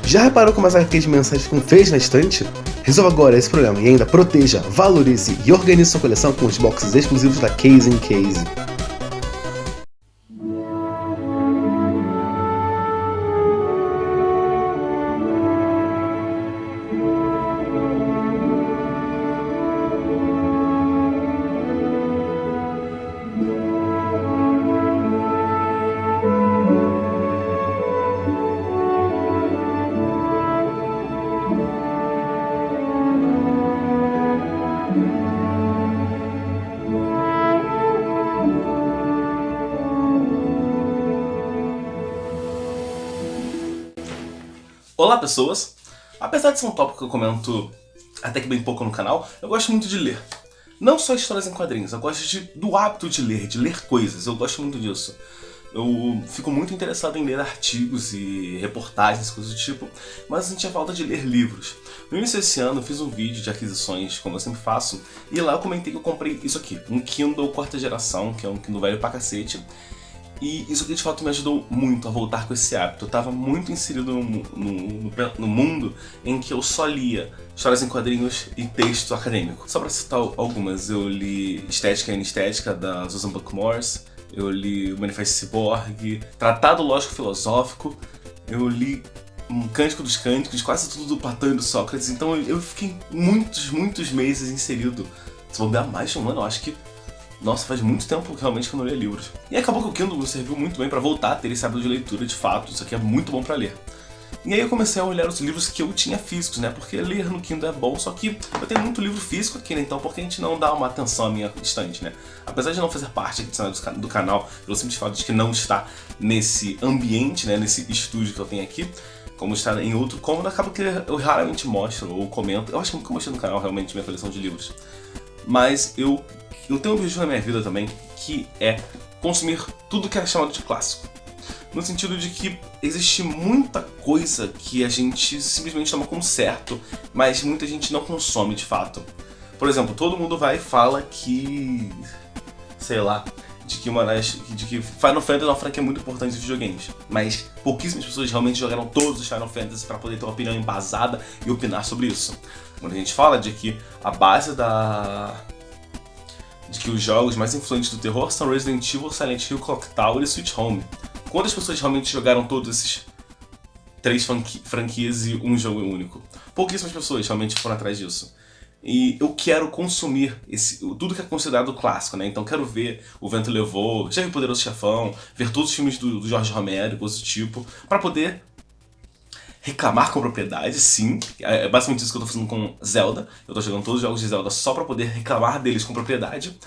Já reparou como as HQs mensais ficam feias na estante? Resolva agora esse problema e ainda proteja, valorize e organize sua coleção com os boxes exclusivos da Case in Case. Olá pessoas! Apesar de ser um tópico que eu comento até que bem pouco no canal, eu gosto muito de ler. Não só histórias em quadrinhos, eu gosto do hábito de ler coisas, eu gosto muito disso. Eu fico muito interessado em ler artigos e reportagens, coisas do tipo, mas eu sentia falta de ler livros. No início desse ano eu fiz um vídeo de aquisições, como eu sempre faço, e lá eu comentei que eu comprei isso aqui, um Kindle quarta geração, que é um Kindle velho pra cacete. E isso aqui de fato me ajudou muito a voltar com esse hábito. Eu estava muito inserido no mundo em que eu só lia histórias em quadrinhos e texto acadêmico. Só para citar algumas, eu li Estética e Anestética, da Susan Buck-Morss, eu li o Manifesto Cyborg, Tratado Lógico-Filosófico, eu li um Cântico dos Cânticos, quase tudo do Platão e do Sócrates, então eu fiquei muitos meses inserido. Se vou dar mais de um ano, eu acho que... Nossa, faz muito tempo realmente que eu não leio livros. E acabou que o Kindle me serviu muito bem pra voltar a ter esse hábito de leitura de fato, isso aqui é muito bom pra ler. E aí eu comecei a olhar os livros que eu tinha físicos, né, porque ler no Kindle é bom, só que eu tenho muito livro físico aqui, né, então por que a gente não dá uma atenção à minha estante, né? Apesar de não fazer parte aqui do canal, pelo simples fato de que não está nesse ambiente, né, nesse estúdio que eu tenho aqui, como está em outro cômodo, acaba que eu raramente mostro ou comento. Eu acho que nunca mostrei no canal realmente minha coleção de livros. Mas eu tenho um objetivo na minha vida também, que é consumir tudo que é chamado de clássico. No sentido de que existe muita coisa que a gente simplesmente toma como certo, mas muita gente não consome de fato. Por exemplo, todo mundo vai e fala que... sei lá... de que Final Fantasy é uma franquia muito importante dos videogames. Mas pouquíssimas pessoas realmente jogaram todos os Final Fantasy para poder ter uma opinião embasada e opinar sobre isso. Quando a gente fala de que a base de que os jogos mais influentes do terror são Resident Evil, Silent Hill, Clock Tower e Sweet Home. Quantas pessoas realmente jogaram todos esses 3 franquias e um jogo único? Pouquíssimas pessoas realmente foram atrás disso. E eu quero consumir tudo que é considerado clássico, né? Então quero ver O Vento Levou, já vi Poderoso Chefão, ver todos os filmes do Jorge Romero, coisas do tipo, pra poder reclamar com propriedade, sim. É basicamente isso que eu tô fazendo com Zelda. Eu tô jogando todos os jogos de Zelda só pra poder reclamar deles com propriedade.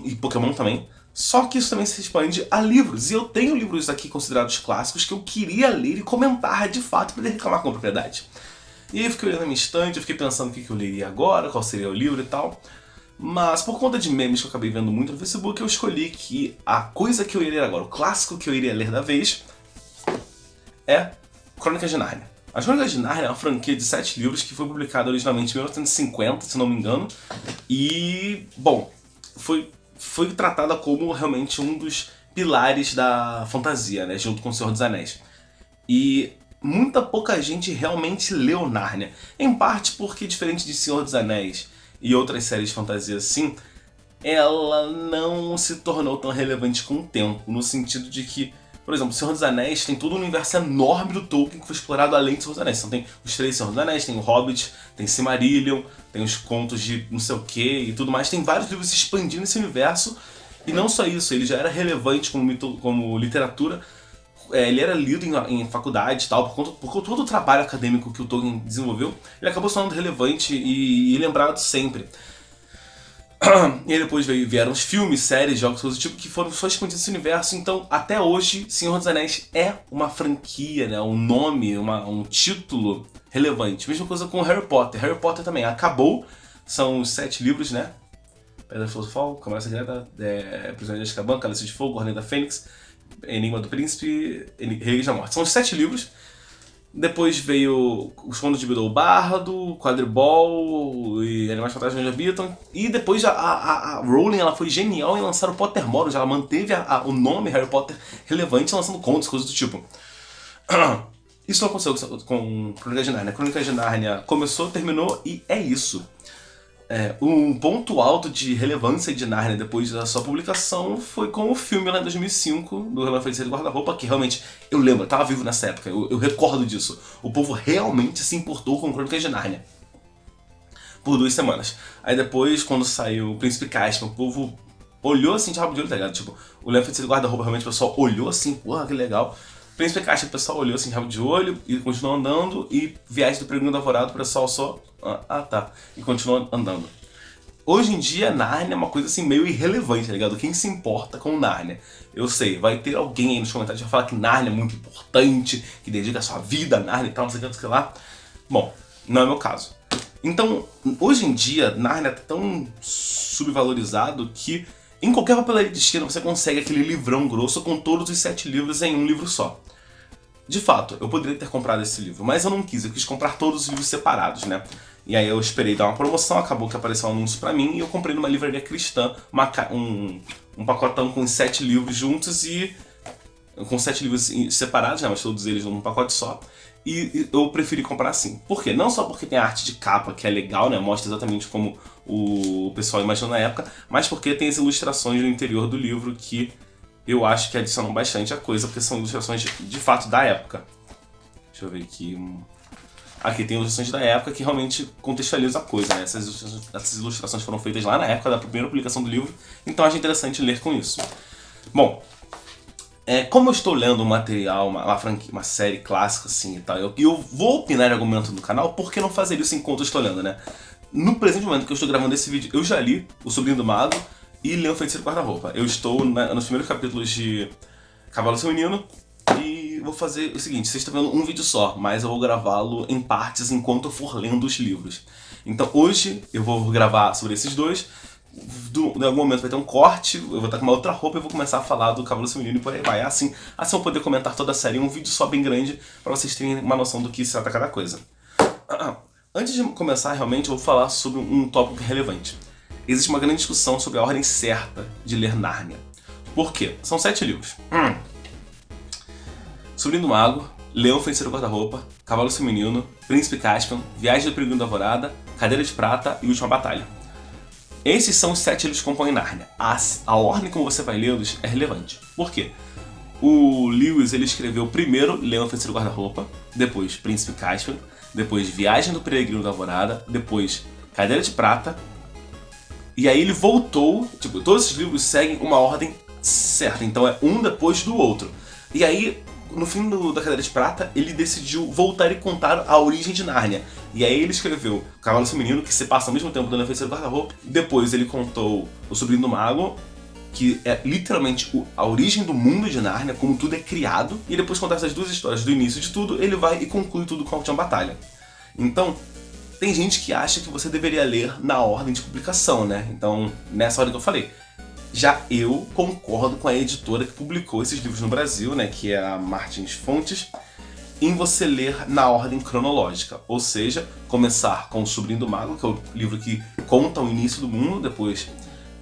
E Pokémon também. Só que isso também se expande a livros. E eu tenho livros aqui considerados clássicos que eu queria ler e comentar de fato pra poder reclamar com propriedade. E aí eu fiquei olhando na minha estante, eu fiquei pensando o que eu leria agora, qual seria o livro e tal. Mas por conta de memes que eu acabei vendo muito no Facebook, eu escolhi que a coisa que eu iria ler agora, o clássico que eu iria ler da vez, é Crônicas de Nárnia. As Crônicas de Nárnia é uma franquia de 7 livros que foi publicada originalmente em 1950, se não me engano. E, bom, foi tratada como realmente um dos pilares da fantasia, né, junto com O Senhor dos Anéis. E pouca gente realmente leu Nárnia. Em parte porque, diferente de Senhor dos Anéis e outras séries de fantasia assim, ela não se tornou tão relevante com o tempo, no sentido de que, por exemplo, Senhor dos Anéis tem todo um universo enorme do Tolkien que foi explorado além de Senhor dos Anéis. Então tem os 3 Senhor dos Anéis, tem o Hobbit, tem Silmarillion, tem os contos de não sei o que e tudo mais. Tem vários livros expandindo esse universo. E não só isso, ele já era relevante como literatura. Ele era lido em faculdade e tal, por todo o trabalho acadêmico que o Tolkien desenvolveu, ele acabou sendo relevante e lembrado sempre. E aí depois vieram os filmes, séries, jogos, coisas do tipo, que foram só expandindo esse universo. Então, até hoje, Senhor dos Anéis é uma franquia, né? Um nome, um título relevante. Mesma coisa com Harry Potter. Harry Potter também acabou, são os 7 livros, né? Pedra Filosofal, Câmara Secreta, Prisioneiro de Azkaban, Cálice de Fogo, Ordem da Fênix, Enigma do Príncipe, Relíquias da Morte. São os 7 livros. Depois veio Os Contos de Bilbo Bardo, Quadribol e Animais Fantásticos Onde Habitam. E depois a Rowling ela foi genial em lançar o Pottermore. Ela manteve o nome Harry Potter relevante lançando contos, coisas do tipo. Isso não aconteceu com Crônicas de Nárnia. Crônicas de Nárnia começou, terminou e é isso. Um ponto alto de relevância de Nárnia depois da sua publicação foi com o filme lá em 2005, do Relâmpago Feiticeiro e Guarda-Roupa, que realmente, eu lembro, eu tava vivo nessa época, eu recordo disso. O povo realmente se importou com Crônicas de Nárnia. Por 2 semanas. Aí depois, quando saiu o Príncipe Caspian, o povo olhou assim de rabo de olho, tá ligado? Tipo, o Relâmpago Feiticeiro e Guarda-Roupa, realmente o pessoal olhou assim, porra, que legal. Príncipe Caspian, o pessoal olhou assim de rabo de olho e continuou andando, e Viagem do Peregrino do Alvorada, o pessoal só... tá. E continuou andando. Hoje em dia, Nárnia é uma coisa assim meio irrelevante, tá ligado? Quem se importa com Nárnia? Eu sei, vai ter alguém aí nos comentários que vai falar que Nárnia é muito importante, que dedica a sua vida a Nárnia e tal, não sei o que lá. Bom, não é meu caso. Então, hoje em dia, Nárnia é tão subvalorizado que em qualquer papelaria de esquina você consegue aquele livrão grosso com todos os 7 livros em um livro só. De fato, eu poderia ter comprado esse livro, mas eu não quis, eu quis comprar todos os livros separados, né? E aí eu esperei dar uma promoção, acabou que apareceu um anúncio pra mim e eu comprei numa livraria cristã um pacotão com 7 livros juntos e... com 7 livros separados, né? Mas todos eles num pacote só. E eu preferi comprar assim. Por quê? Não só porque tem a arte de capa, que é legal, né? Mostra exatamente como o pessoal imaginou na época, mas porque tem as ilustrações no interior do livro que eu acho que adicionam bastante a coisa, porque são ilustrações de fato da época. Deixa eu ver aqui. Aqui tem ilustrações da época que realmente contextualizam a coisa, né? Essas ilustrações foram feitas lá na época da primeira publicação do livro, então acho interessante ler com isso. Bom, como eu estou lendo um material, uma série clássica assim e tal, eu vou opinar em algum momento no canal, por que não fazer isso enquanto eu estou lendo, né? No presente momento que eu estou gravando esse vídeo, eu já li O Sobrinho do Mago e Leão Feiticeiro e Guarda-Roupa. Eu estou nos primeiros capítulos de Cavalo Feminino e vou fazer o seguinte, vocês estão vendo um vídeo só, mas eu vou gravá-lo em partes enquanto eu for lendo os livros. Então hoje eu vou gravar sobre esses dois, em algum momento vai ter um corte, eu vou estar com uma outra roupa e vou começar a falar do Cavalo Feminino e por aí vai. Assim eu vou poder comentar toda a série em um vídeo só bem grande, para vocês terem uma noção do que se trata cada coisa. Antes de começar, realmente, eu vou falar sobre um tópico relevante. Existe uma grande discussão sobre a ordem certa de ler Nárnia. Por quê? São 7 livros. Sobrinho do Mago, Leão Feiticeiro Guarda-Roupa, Cavalo Feminino, Príncipe Caspian, Viagem do Peregrino da Alvorada, Cadeira de Prata e Última Batalha. Esses são os 7 livros que compõem Nárnia. A ordem como você vai lê-los é relevante. Por quê? O Lewis ele escreveu primeiro Leão Feiticeiro Guarda-Roupa, depois Príncipe Caspian, depois Viagem do Peregrino da Alvorada, depois Cadeira de Prata, e aí ele voltou, tipo, todos esses livros seguem uma ordem certa, então é um depois do outro. E aí, no fim da Cadeira de Prata, ele decidiu voltar e contar a origem de Nárnia. E aí ele escreveu Cavalo Feminino, que se passa ao mesmo tempo do Leão Feiticeiro Guarda-Roupa, depois ele contou O Sobrinho do Mago, que é literalmente a origem do mundo de Nárnia, como tudo é criado, e depois contar essas duas histórias do início de tudo, ele vai e conclui tudo com a Última Batalha. Então, tem gente que acha que você deveria ler na ordem de publicação, né? Então, nessa ordem que eu falei. Já eu concordo com a editora que publicou esses livros no Brasil, né? Que é a Martins Fontes, em você ler na ordem cronológica. Ou seja, começar com O Sobrinho do Mago, que é o livro que conta o início do mundo, depois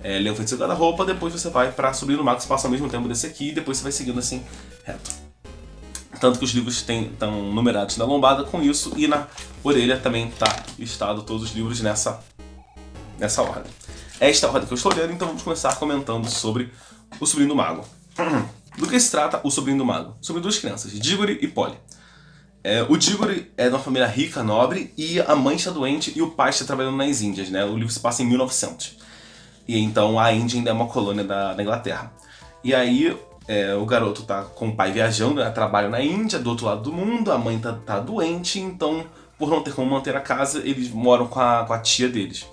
Leão Feiticeiro Guarda-Roupa, depois você vai para Sobrinho do Mago, que se passa ao mesmo tempo desse aqui, e depois você vai seguindo assim, reto. Tanto que os livros estão numerados na lombada com isso, e na orelha também está listado todos os livros nessa ordem. Esta é a ordem que eu estou lendo, então vamos começar comentando sobre O Sobrinho do Mago. Do que se trata O Sobrinho do Mago? Sobre 2 crianças, Diggory e Polly. O Diggory é de uma família rica, nobre, e a mãe está doente e o pai está trabalhando nas Índias, né? O livro se passa em 1900. E então a Índia ainda é uma colônia da Inglaterra. E aí o garoto tá com o pai viajando, né, trabalha na Índia, do outro lado do mundo, a mãe tá doente, então por não ter como manter a casa, eles moram com a tia deles.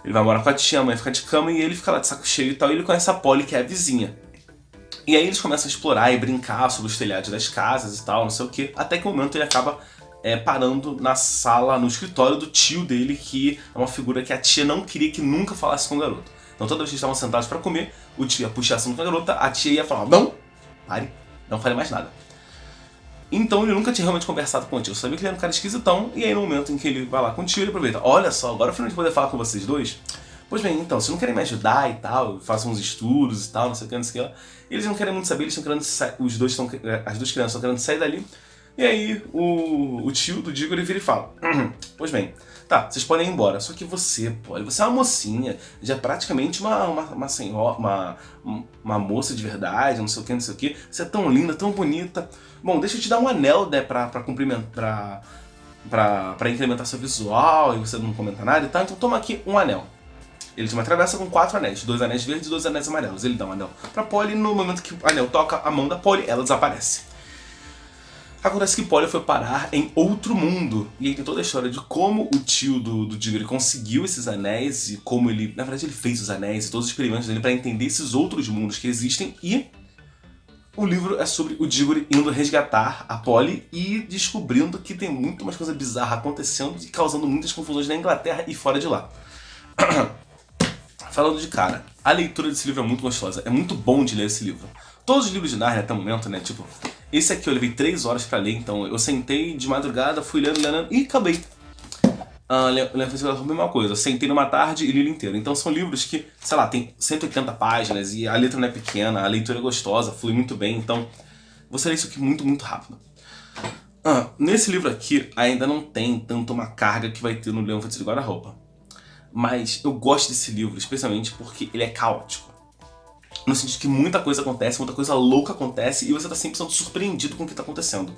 Ele vai morar com a tia, a mãe fica de cama e ele fica lá de saco cheio e tal, e ele conhece a Polly, que é a vizinha. E aí eles começam a explorar e brincar sobre os telhados das casas e tal, não sei o que, até que um momento ele acaba parando na sala, no escritório do tio dele, que é uma figura que a tia não queria que nunca falasse com o garoto. Então toda vez que eles estavam sentados para comer, o tio ia puxar assunto com a garota, a tia ia falar, não, pare, não fale mais nada. Então ele nunca tinha realmente conversado com o tio, eu sabia que ele era um cara esquisitão, e aí no momento em que ele vai lá com o tio, ele aproveita, olha só, agora eu finalmente poder falar com vocês dois. Pois bem, então, vocês não querem me ajudar e tal, eu faço uns estudos e tal, não sei o que, não sei o que lá. Eles não querem muito saber, eles estão querendo as duas crianças estão querendo sair dali, E aí o tio do Diggory vira e fala: pois bem, tá, vocês podem ir embora. Só que você é uma mocinha, já é praticamente uma senhora, uma moça de verdade, não sei o que. Você é tão linda, tão bonita. Bom, deixa eu te dar um anel, né, pra cumprimentar, pra incrementar seu visual, e você não comenta nada e tal. Então toma aqui um anel. Ele tem uma travessa com 4 anéis, 2 anéis verdes e 2 anéis amarelos. Ele dá um anel pra Polly, e no momento que o anel toca a mão da Polly, ela desaparece. Acontece que Polly foi parar em outro mundo. E aí tem toda a história de como o tio do Diggory conseguiu esses anéis e como ele... Na verdade ele fez os anéis e todos os experimentos dele pra entender esses outros mundos que existem. E o livro é sobre o Diggory indo resgatar a Polly e descobrindo que tem muito mais coisa bizarra acontecendo e causando muitas confusões na Inglaterra e fora de lá. Falando de cara, a leitura desse livro é muito gostosa, é muito bom de ler esse livro. Todos os livros de Narnia até o momento, né, tipo, esse aqui eu levei 3 horas pra ler, então eu sentei de madrugada, fui lendo e acabei. Foi a mesma coisa, eu sentei numa tarde e li ele inteiro. Então são livros que, sei lá, tem 180 páginas e a letra não é pequena, a leitura é gostosa, flui muito bem, então você lê isso aqui muito, muito rápido. Nesse livro aqui ainda não tem tanto uma carga que vai ter no Leão Feiticeiro de Guarda-Roupa. Mas eu gosto desse livro, especialmente porque ele é caótico. No sentido que muita coisa acontece, muita coisa louca acontece e você tá sempre sendo surpreendido com o que tá acontecendo.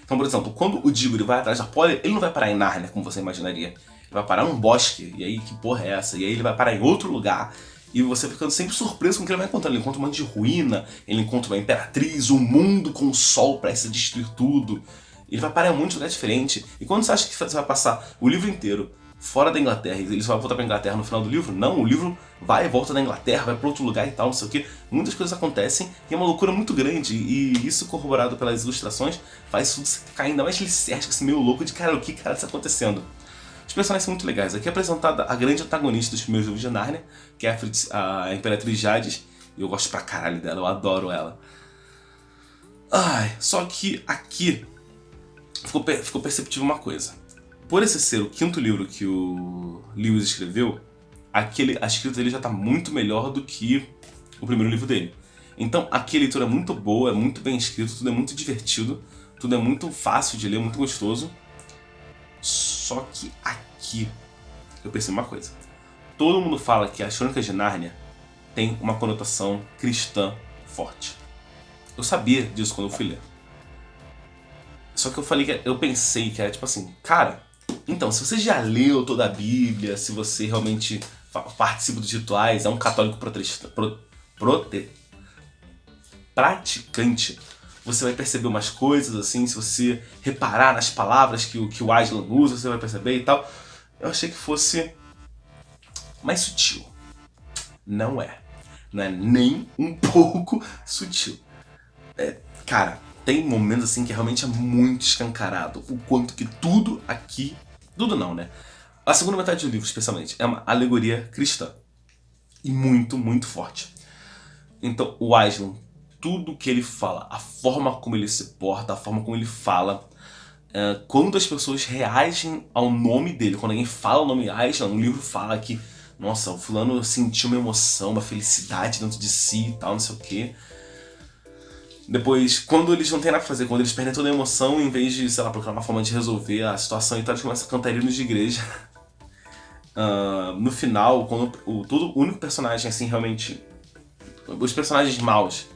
Então, por exemplo, quando o Diggory vai atrás da Polly, ele não vai parar em Nárnia, como você imaginaria. Ele vai parar num bosque, e aí que porra é essa? E aí ele vai parar em outro lugar, e você ficando sempre surpreso com o que ele vai encontrando. Ele encontra um monte de ruína, ele encontra uma imperatriz, um mundo com o sol prestes a destruir tudo. Ele vai parar em um monte de lugar diferente. E quando você acha que você vai passar o livro inteiro fora da Inglaterra, e ele só vai voltar pra Inglaterra no final do livro, não, o livro vai e volta da Inglaterra, vai pra outro lugar e tal, não sei o que. Muitas coisas acontecem e é uma loucura muito grande, e isso corroborado pelas ilustrações faz tudo ficar ainda mais licérgico, assim, meio louco de cara, o que cara está acontecendo. Os personagens são muito legais. Aqui é apresentada a grande antagonista dos primeiros livros de Nárnia, que é a Imperatriz Jades, e eu gosto pra caralho dela, eu adoro ela. Só que aqui ficou perceptível uma coisa. Por esse ser o 5º livro que o Lewis escreveu, a escrita dele já está muito melhor do que o primeiro livro dele. Então aqui a leitura é muito boa, é muito bem escrito, tudo é muito divertido, tudo é muito fácil de ler, muito gostoso. Só que aqui eu percebi uma coisa. Todo mundo fala que as Crônicas de Nárnia tem uma conotação cristã forte. Eu sabia disso quando eu fui ler. Só que eu pensei que era tipo assim, cara, então, se você já leu toda a Bíblia, se você realmente participa dos rituais, é um católico praticante, você vai perceber umas coisas assim, se você reparar nas palavras que o Aslan usa, você vai perceber e tal. Eu achei que fosse mais sutil. Não é. Não é nem um pouco sutil. Cara, tem momentos assim que realmente é muito escancarado o quanto que tudo aqui... Tudo não, né? A segunda metade do livro, especialmente, é uma alegoria cristã. E muito, muito forte. Então, o Aslan, tudo que ele fala, a forma como ele se porta, a forma como ele fala, quando as pessoas reagem ao nome dele, quando alguém fala o nome Aslan, o livro fala que, nossa, o fulano sentiu uma emoção, uma felicidade dentro de si e tal, não sei o quê. Depois, quando eles não têm nada pra fazer, quando eles perdem toda a emoção, em vez de, sei lá, procurar uma forma de resolver a situação e tal, eles começam a cantar hinos de igreja. No final, quando o único personagem, assim, realmente... Os personagens maus,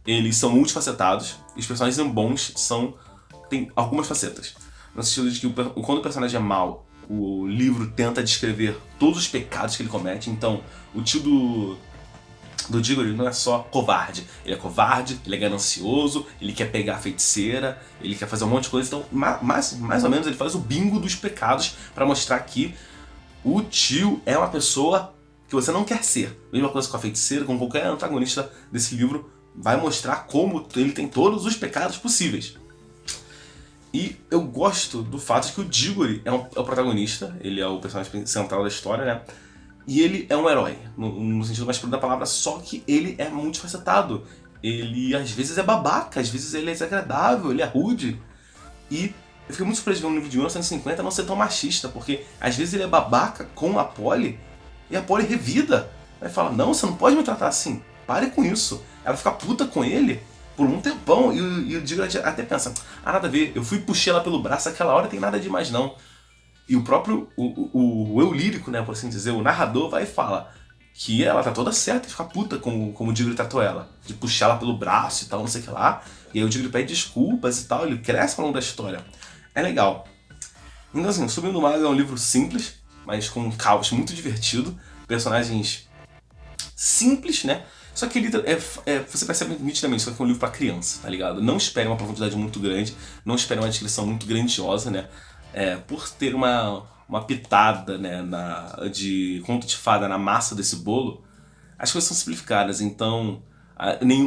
eles são multifacetados, e os personagens bons têm algumas facetas. No sentido de que quando o personagem é mau, o livro tenta descrever todos os pecados que ele comete. Então, o tio do Diggory não é só covarde. Ele é covarde, ele é ganancioso, ele quer pegar a feiticeira, ele quer fazer um monte de coisa. Então, mais ou menos, ele faz o bingo dos pecados para mostrar que o tio é uma pessoa que você não quer ser. Mesma coisa com a feiticeira, com qualquer antagonista desse livro, vai mostrar como ele tem todos os pecados possíveis. E eu gosto do fato de que o Diggory é o protagonista, ele é o personagem central da história, né? E ele é um herói, no sentido mais puro da palavra, só que ele é multifacetado. Ele às vezes é babaca, às vezes ele é desagradável, ele é rude. E eu fiquei muito surpreso de ver um livro de 1950 não ser tão machista, porque às vezes ele é babaca com a Polly, e a Polly revida. Aí fala, não, você não pode me tratar assim, pare com isso. Ela fica puta com ele, por um tempão, e o Diggory até pensa, nada a ver, eu fui puxei ela pelo braço, aquela hora tem nada demais não. E o próprio, o eu lírico, né, por assim dizer, o narrador vai e fala que ela tá toda certa e fica puta como o Diggory tratou ela, de puxar ela pelo braço e tal, não sei o que lá. E aí o Diggory pede desculpas e tal, ele cresce ao longo da história. É legal. Então assim, Subindo o Mago é um livro simples, mas com um caos muito divertido, personagens simples, né? Só que ele você percebe nitidamente que é um livro pra criança, tá ligado? Não espere uma profundidade muito grande, não espere uma descrição muito grandiosa, né? Por ter uma pitada, né, de conto de fada na massa desse bolo, as coisas são simplificadas, então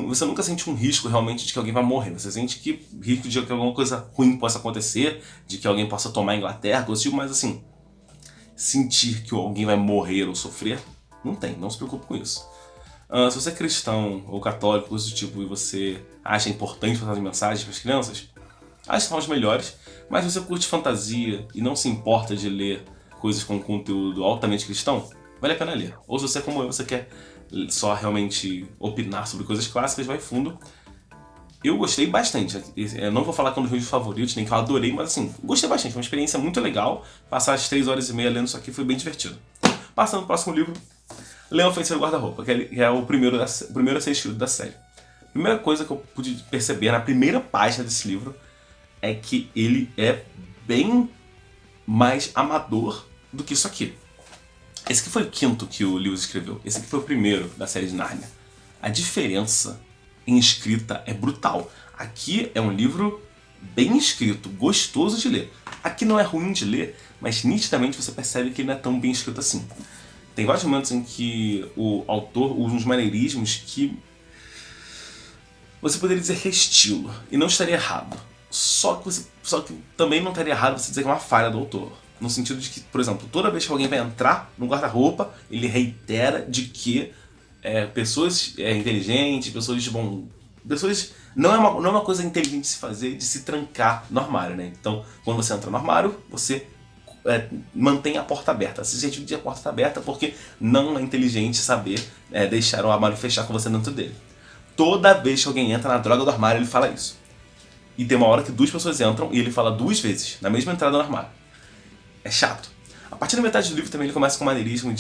você nunca sente um risco realmente de que alguém vai morrer. Você sente que risco de que alguma coisa ruim possa acontecer, de que alguém possa tomar a Inglaterra, coisa tipo, mas assim, sentir que alguém vai morrer ou sofrer, não tem, não se preocupe com isso. Se você é cristão ou católico, coisa do tipo, e você acha importante passar mensagens para as crianças, acho que são os melhores, mas se você curte fantasia e não se importa de ler coisas com conteúdo altamente cristão, vale a pena ler. Ou se você, como eu, você quer só realmente opinar sobre coisas clássicas, vai fundo. Eu gostei bastante. Eu não vou falar que é um dos meus favoritos, nem que eu adorei, mas assim, gostei bastante. Foi uma experiência muito legal. Passar as 3 horas e meia lendo isso aqui foi bem divertido. Passando pro próximo livro, Leão Feiticeiro Guarda-Roupa, que é o primeiro a ser escrito da série. A primeira coisa que eu pude perceber na primeira página desse livro é que ele é bem mais amador do que isso aqui. Esse aqui foi o quinto que o Lewis escreveu. Esse aqui foi o primeiro da série de Nárnia. A diferença em escrita é brutal. Aqui é um livro bem escrito, gostoso de ler. Aqui não é ruim de ler, mas nitidamente você percebe que ele não é tão bem escrito assim. Tem vários momentos em que o autor usa uns maneirismos que você poderia dizer que é estilo, e não estaria errado. Só que também não estaria errado você dizer que é uma falha do autor. No sentido de que, por exemplo, toda vez que alguém vai entrar no guarda-roupa, ele reitera de que pessoas inteligentes, pessoas de bom... Não é uma coisa inteligente de se fazer, de se trancar no armário, né? Então, quando você entra no armário, você mantém a porta aberta. Esse objetivo de a porta está aberta porque não é inteligente saber deixar o armário fechar com você dentro dele. Toda vez que alguém entra na droga do armário, ele fala isso. E tem uma hora que 2 pessoas entram e ele fala 2 vezes, na mesma entrada no armário. É chato. A partir da metade do livro também ele começa com o maneirismo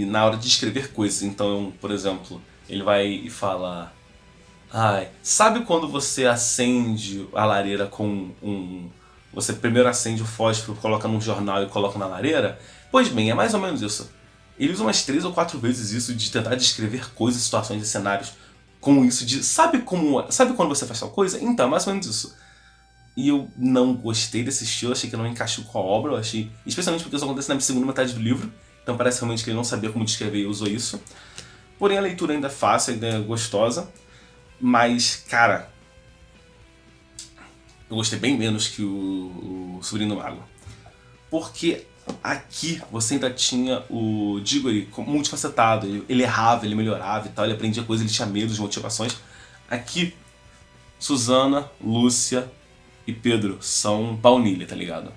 na hora de escrever coisas. Então, por exemplo, ele vai e fala... sabe quando você acende a lareira com você primeiro acende o fósforo, coloca num jornal e coloca na lareira? Pois bem, é mais ou menos isso. Ele usa umas 3 ou 4 vezes isso de tentar descrever coisas, situações e cenários com isso de... Sabe quando você faz tal coisa? Então, é mais ou menos isso. E eu não gostei desse estilo, achei que não encaixou com a obra, eu achei... Especialmente porque isso acontece na segunda metade do livro, então parece realmente que ele não sabia como descrever e usou isso. Porém, a leitura ainda é fácil, ainda é gostosa, mas, cara... Eu gostei bem menos que o Sobrinho do Mago. Porque aqui você ainda tinha o Diggory multifacetado. Ele errava, ele melhorava e tal, ele aprendia coisas, ele tinha medos, motivações. Aqui, Susana, Lúcia e Pedro são baunilha, tá ligado?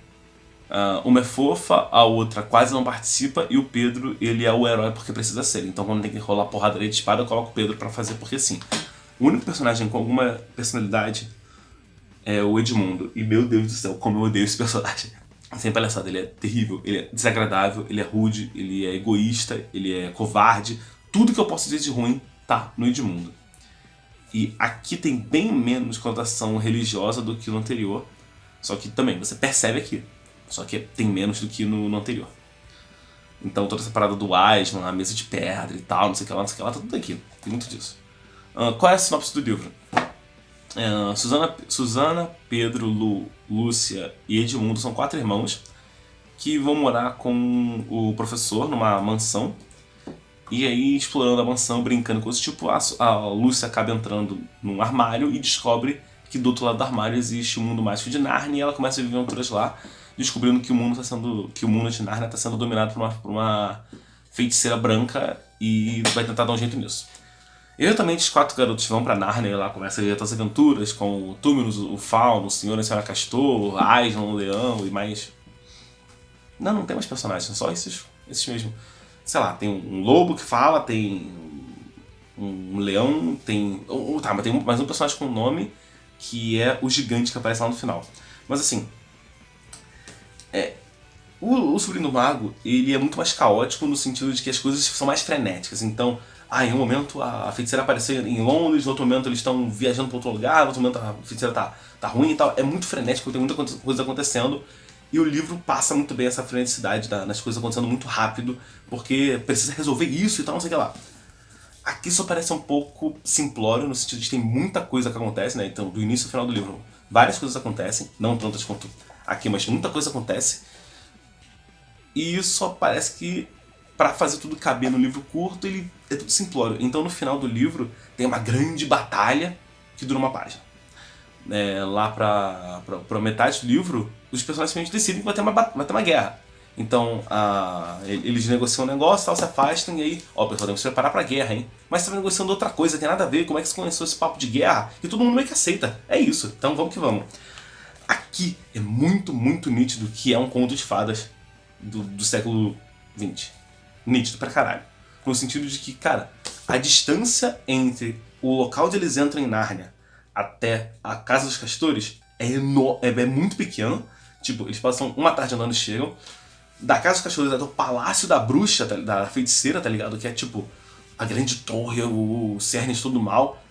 Uma é fofa, a outra quase não participa, e o Pedro, ele é o herói porque precisa ser. Então quando tem que rolar porrada de espada, eu coloco o Pedro pra fazer porque sim. O único personagem com alguma personalidade é o Edmundo. E meu Deus do céu, como eu odeio esse personagem. Sem palhaçada, ele é terrível, ele é desagradável, ele é rude, ele é egoísta, ele é covarde. Tudo que eu posso dizer de ruim tá no Edmundo. E aqui tem bem menos conotação religiosa do que no anterior. Só que também, você percebe aqui. Só que tem menos do que no anterior. Então toda essa parada do Aslan, a mesa de pedra e tal, não sei o que lá, tá tudo aqui. Tem muito disso. Qual é a sinopse do livro? Susana, Pedro, Lúcia e Edmundo são 4 irmãos que vão morar com o professor numa mansão. E aí, explorando a mansão, brincando com coisas tipo, a Lúcia acaba entrando num armário e descobre que do outro lado do armário existe o mundo mágico de Nárnia, e ela começa a viver aventuras lá, descobrindo que o mundo de Nárnia está sendo dominado por uma feiticeira branca, e vai tentar dar um jeito nisso. Eventualmente, os 4 garotos vão pra Nárnia e lá começam a viver as aventuras com o Túminus, o Fauno, o Senhor e a Senhora Castor, Aslan, o Leão e mais... Não tem mais personagens, são só esses mesmo. Sei lá, tem um lobo que fala, tem um leão, tem... Tá, mas tem mais um personagem com nome, que é o gigante que aparece lá no final. Mas assim... O Sobrinho do Mago, ele é muito mais caótico no sentido de que as coisas são mais frenéticas. Então, em um momento a feiticeira apareceu em Londres, no outro momento eles estão viajando para outro lugar, no outro momento a feiticeira tá ruim e tal. É muito frenético, tem muita coisa acontecendo. E o livro passa muito bem essa freneticidade nas coisas acontecendo muito rápido, porque precisa resolver isso e tal, não sei o que lá. Aqui só parece um pouco simplório, no sentido de que tem muita coisa que acontece, né? Então, do início ao final do livro, várias coisas acontecem, não tantas quanto aqui, mas muita coisa acontece. E isso só parece que, pra fazer tudo caber no livro curto, ele é tudo simplório. Então, no final do livro, tem uma grande batalha que dura uma página. Lá pra metade do livro, os personagens simplesmente decidem que vai ter uma guerra. Então, eles negociam um negócio, tal, se afastam, e aí, pessoal, temos que se preparar pra guerra, hein? Mas você tá negociando outra coisa, tem nada a ver, como é que você começou esse papo de guerra? E todo mundo meio que aceita. É isso, então vamos que vamos. Aqui é muito, muito nítido que é um conto de fadas do século XX. Nítido pra caralho. No sentido de que, cara, a distância entre o local onde eles entram em Nárnia até a Casa dos Castores é muito pequeno. Tipo, eles passam uma tarde andando e chegam. Da Casa dos Castores até o Palácio da Bruxa, da Feiticeira, tá ligado? Que é tipo a grande torre, o cerne de todo o mal.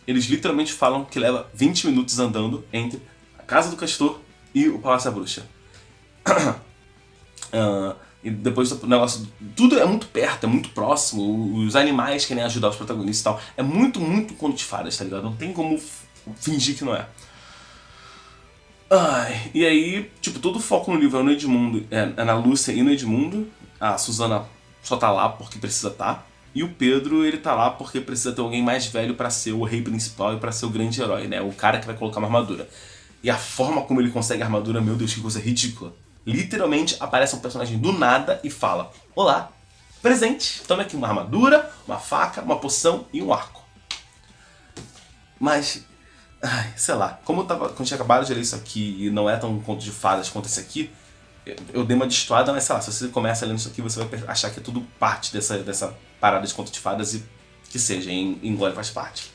Eles literalmente falam que leva 20 minutos andando entre a Casa do Castor e o Palácio da Bruxa. E depois do negócio, tudo é muito perto, é muito próximo, os animais querem ajudar os protagonistas e tal. É muito, muito conto de fadas, tá ligado? Não tem como fingir que não é. E aí, tipo, todo o foco no livro é no Edmundo, é na Lúcia e no Edmundo. A Susana só tá lá porque precisa tá. E o Pedro, ele tá lá porque precisa ter alguém mais velho pra ser o rei principal e pra ser o grande herói, né? O cara que vai colocar uma armadura. E a forma como ele consegue a armadura, meu Deus, que coisa ridícula. Literalmente aparece um personagem do nada e fala: olá, presente, tome aqui uma armadura, uma faca, uma poção e um arco. Mas, sei lá, quando eu tinha acabado de ler isso aqui e não é tão um conto de fadas quanto esse aqui, eu dei uma destoada, mas sei lá, se você começa lendo isso aqui, você vai achar que é tudo parte dessa parada de conto de fadas e que seja, em Glória faz parte.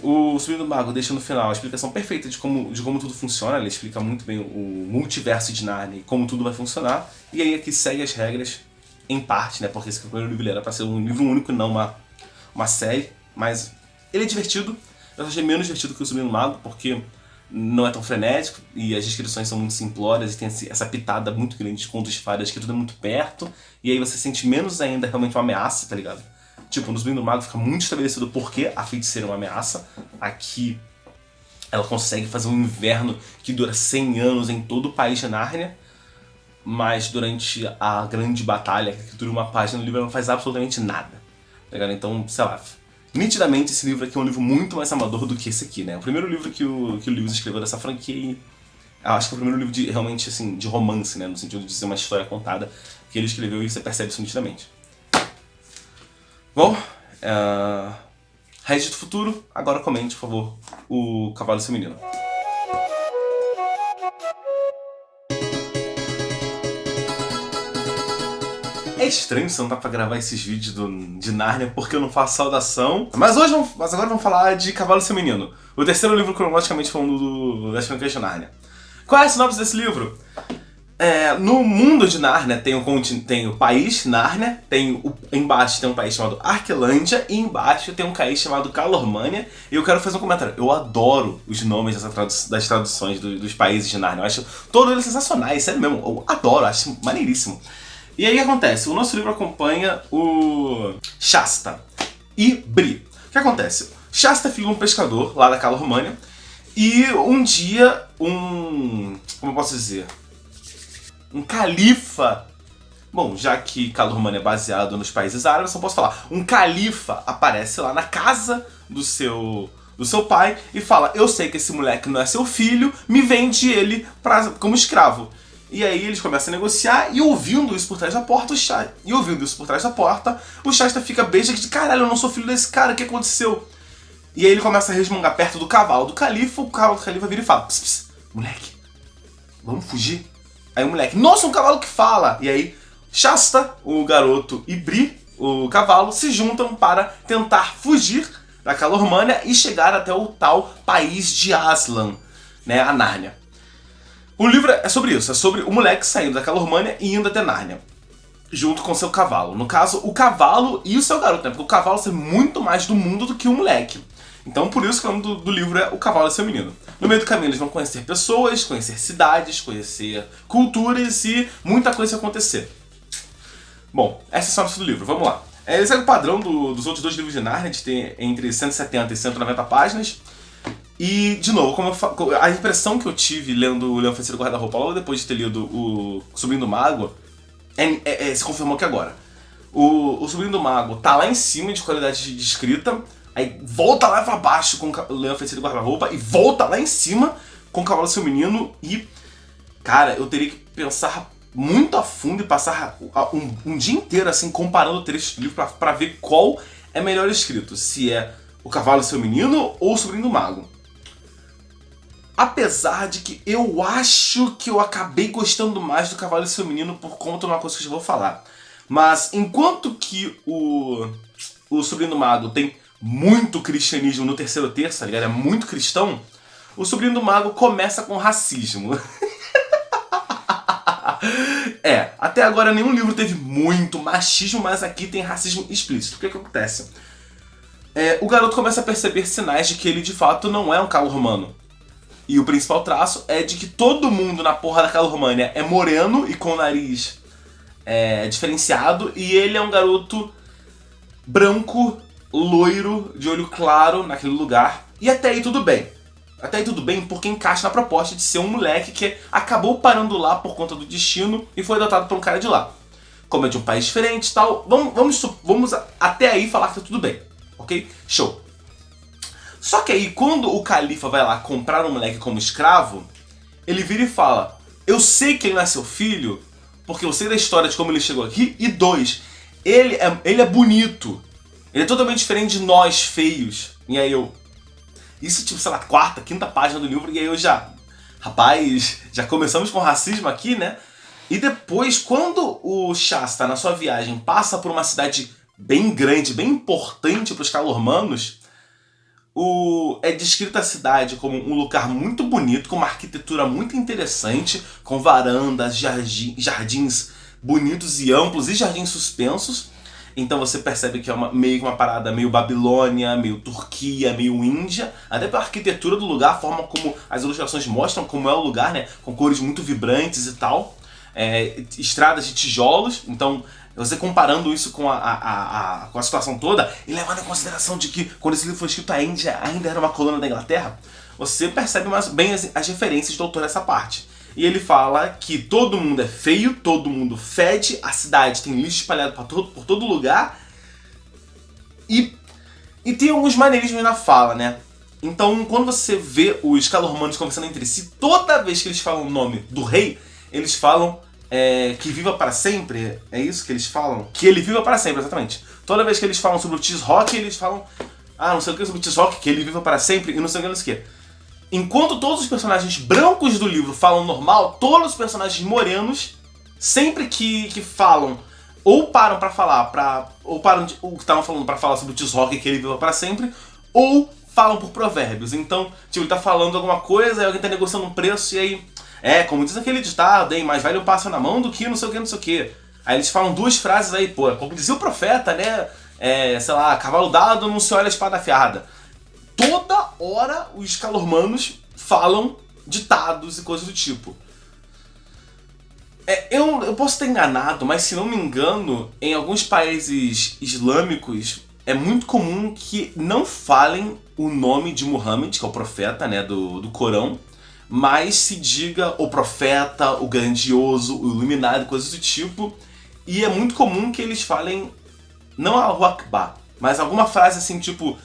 O Sobrinho do Mago deixa no final a explicação perfeita de como tudo funciona. Ele explica muito bem o multiverso de Narnia e como tudo vai funcionar. E aí aqui segue as regras em parte, né? Porque esse primeiro livro era para ser um livro único e não uma série. Mas ele é divertido. Eu achei menos divertido que o Sobrinho do Mago, porque não é tão frenético e as descrições são muito simplórias e tem essa pitada muito grande de contos de fadas que tudo é muito perto. E aí você sente menos ainda realmente uma ameaça, tá ligado? Tipo, no Sobrinho do Mago fica muito estabelecido porque a feiticeira é uma ameaça. Aqui ela consegue fazer um inverno que dura 100 anos em todo o país de Nárnia. Mas durante a grande batalha, que dura uma página no livro, ela não faz absolutamente nada. Tá ligado? Então, sei lá, nitidamente esse livro aqui é um livro muito mais amador do que esse aqui, né? O primeiro livro que o Lewis escreveu dessa franquia, eu acho que é o primeiro livro realmente, assim, de romance, né? No sentido de ser uma história contada que ele escreveu e você percebe isso nitidamente. Bom, Raiz do Futuro, agora comente, por favor, o Cavalo e seu Menino. É estranho se não dá pra gravar esses vídeos de Nárnia porque eu não faço saudação. Mas agora vamos falar de Cavalo e seu Menino, o terceiro livro cronologicamente falando das franquias de Nárnia. Qual é a sinopse desse livro? No mundo de Nárnia tem o país Nárnia, embaixo tem um país chamado Arquelândia e embaixo tem um país chamado Calormânia. E eu quero fazer um comentário. Eu adoro os nomes das traduções dos países de Nárnia. Eu acho todos eles sensacionais, sério mesmo. Eu adoro, acho maneiríssimo. E aí o que acontece? O nosso livro acompanha o Shasta e Bri. O que acontece? Shasta é filho de um pescador lá da Calormânia. E um dia, como eu posso dizer? Um califa, bom, já que Calormânia é baseado nos países árabes, eu posso falar, um califa aparece lá na casa do seu pai e fala: eu sei que esse moleque não é seu filho, me vende ele como escravo. E aí eles começam a negociar e ouvindo isso por trás da porta, o Shasta fica besta de caralho, eu não sou filho desse cara, o que aconteceu? E aí ele começa a resmungar perto do cavalo do califa, o cavalo do califa vira e fala: pss, moleque, vamos fugir? Aí o moleque: nossa, um cavalo que fala! E aí Shasta, o garoto, e Bri, o cavalo se juntam para tentar fugir da Calormânia e chegar até o tal país de Aslan, né, a Nárnia. O livro é sobre isso, é sobre o moleque saindo da Calormânia e indo até Nárnia, junto com seu cavalo. No caso, o cavalo e o seu garoto, né, porque o cavalo sabe muito mais do mundo do que o moleque. Então, por isso que o nome do livro é O Cavalo e Seu Menino. No meio do caminho, eles vão conhecer pessoas, conhecer cidades, conhecer culturas e muita coisa vai acontecer. Bom, essa é a sinopse do livro, vamos lá. Ele segue o padrão dos outros dois livros de Narnia, de ter entre 170 e 190 páginas. E, de novo, a impressão que eu tive lendo O Leão Feiticeiro e Guarda-Roupa logo depois de ter lido O Sobrinho do Mago se confirmou que agora. O Sobrinho do Mago tá lá em cima de qualidade de escrita, aí volta lá pra baixo com o Leão Feiticeiro e Guarda-Roupa e volta lá em cima com o Cavalo e Seu Menino e, cara, eu teria que pensar muito a fundo e passar um dia inteiro assim comparando o trecho do livro pra ver qual é melhor escrito, se é O Cavalo e Seu Menino ou O Sobrinho do Mago. Apesar de que eu acho que eu acabei gostando mais do Cavalo e Seu Menino por conta de uma coisa que eu já vou falar. Mas enquanto que o Sobrinho do Mago tem muito cristianismo no terceiro terço, tá ligado? É muito cristão, o Sobrinho do Mago começa com racismo. Até agora nenhum livro teve muito machismo, mas aqui tem racismo explícito. O que acontece? O garoto começa a perceber sinais de que ele de fato não é um Calormano. E o principal traço é de que todo mundo na porra da Calormânia é moreno e com o nariz diferenciado, e ele é um garoto branco, loiro, de olho claro naquele lugar. E até aí tudo bem. Até aí tudo bem porque encaixa na proposta de ser um moleque que acabou parando lá por conta do destino e foi adotado por um cara de lá. Como é de um país diferente e tal, vamos até aí falar que tá tudo bem, ok? Show. Só que aí quando o califa vai lá comprar um moleque como escravo, ele vira e fala: eu sei que ele não é seu filho, porque eu sei da história de como ele chegou aqui, e dois, ele é bonito. Ele é totalmente diferente de nós, feios. E aí isso tipo, sei lá, quarta, quinta página do livro, e aí eu rapaz, já começamos com racismo aqui, né? E depois, quando o Shasta, na sua viagem, passa por uma cidade bem grande, bem importante para os Calormanos, é descrita a cidade como um lugar muito bonito, com uma arquitetura muito interessante, com varandas, jardins bonitos e amplos e jardins suspensos. Então você percebe que é meio que uma parada meio Babilônia, meio Turquia, meio Índia, até pela arquitetura do lugar, a forma como as ilustrações mostram como é o lugar, né, com cores muito vibrantes e tal, estradas de tijolos. Então você comparando isso com a situação toda, e levando em consideração de que quando esse livro foi escrito a Índia ainda era uma colônia da Inglaterra, você percebe mais bem as referências do autor nessa parte. E ele fala que todo mundo é feio, todo mundo fede, a cidade tem lixo espalhado por todo lugar. E tem alguns maneirismos na fala, né? Então, quando você vê os Calormanos conversando entre si, toda vez que eles falam o nome do rei, eles falam que viva para sempre. É isso que eles falam? Que ele viva para sempre, exatamente. Toda vez que eles falam sobre o Tisrock, eles falam não sei o que sobre o Tisrock, que ele viva para sempre, e não sei o que, não sei o que. Enquanto todos os personagens brancos do livro falam normal, todos os personagens morenos, sempre que falam, ou param pra falar, ou param o que estavam falando pra falar sobre o Tisrock, que ele viva pra sempre, ou falam por provérbios. Então, tipo, ele tá falando alguma coisa, aí alguém tá negociando um preço, e aí, como diz aquele ditado, mais vale um pássaro na mão do que não sei o que, não sei o que. Aí eles falam duas frases aí, como dizia o profeta, né, sei lá, cavalo dado não se olha a espada afiada. Toda hora os Calormanos falam ditados e coisas do tipo. Eu posso ter enganado, mas se não me engano, em alguns países islâmicos é muito comum que não falem o nome de Muhammad, que é o profeta, né, do Corão, mas se diga o profeta, o grandioso, o iluminado, coisas do tipo. E é muito comum que eles falem, não Allahu Akbar, mas alguma frase assim, tipo,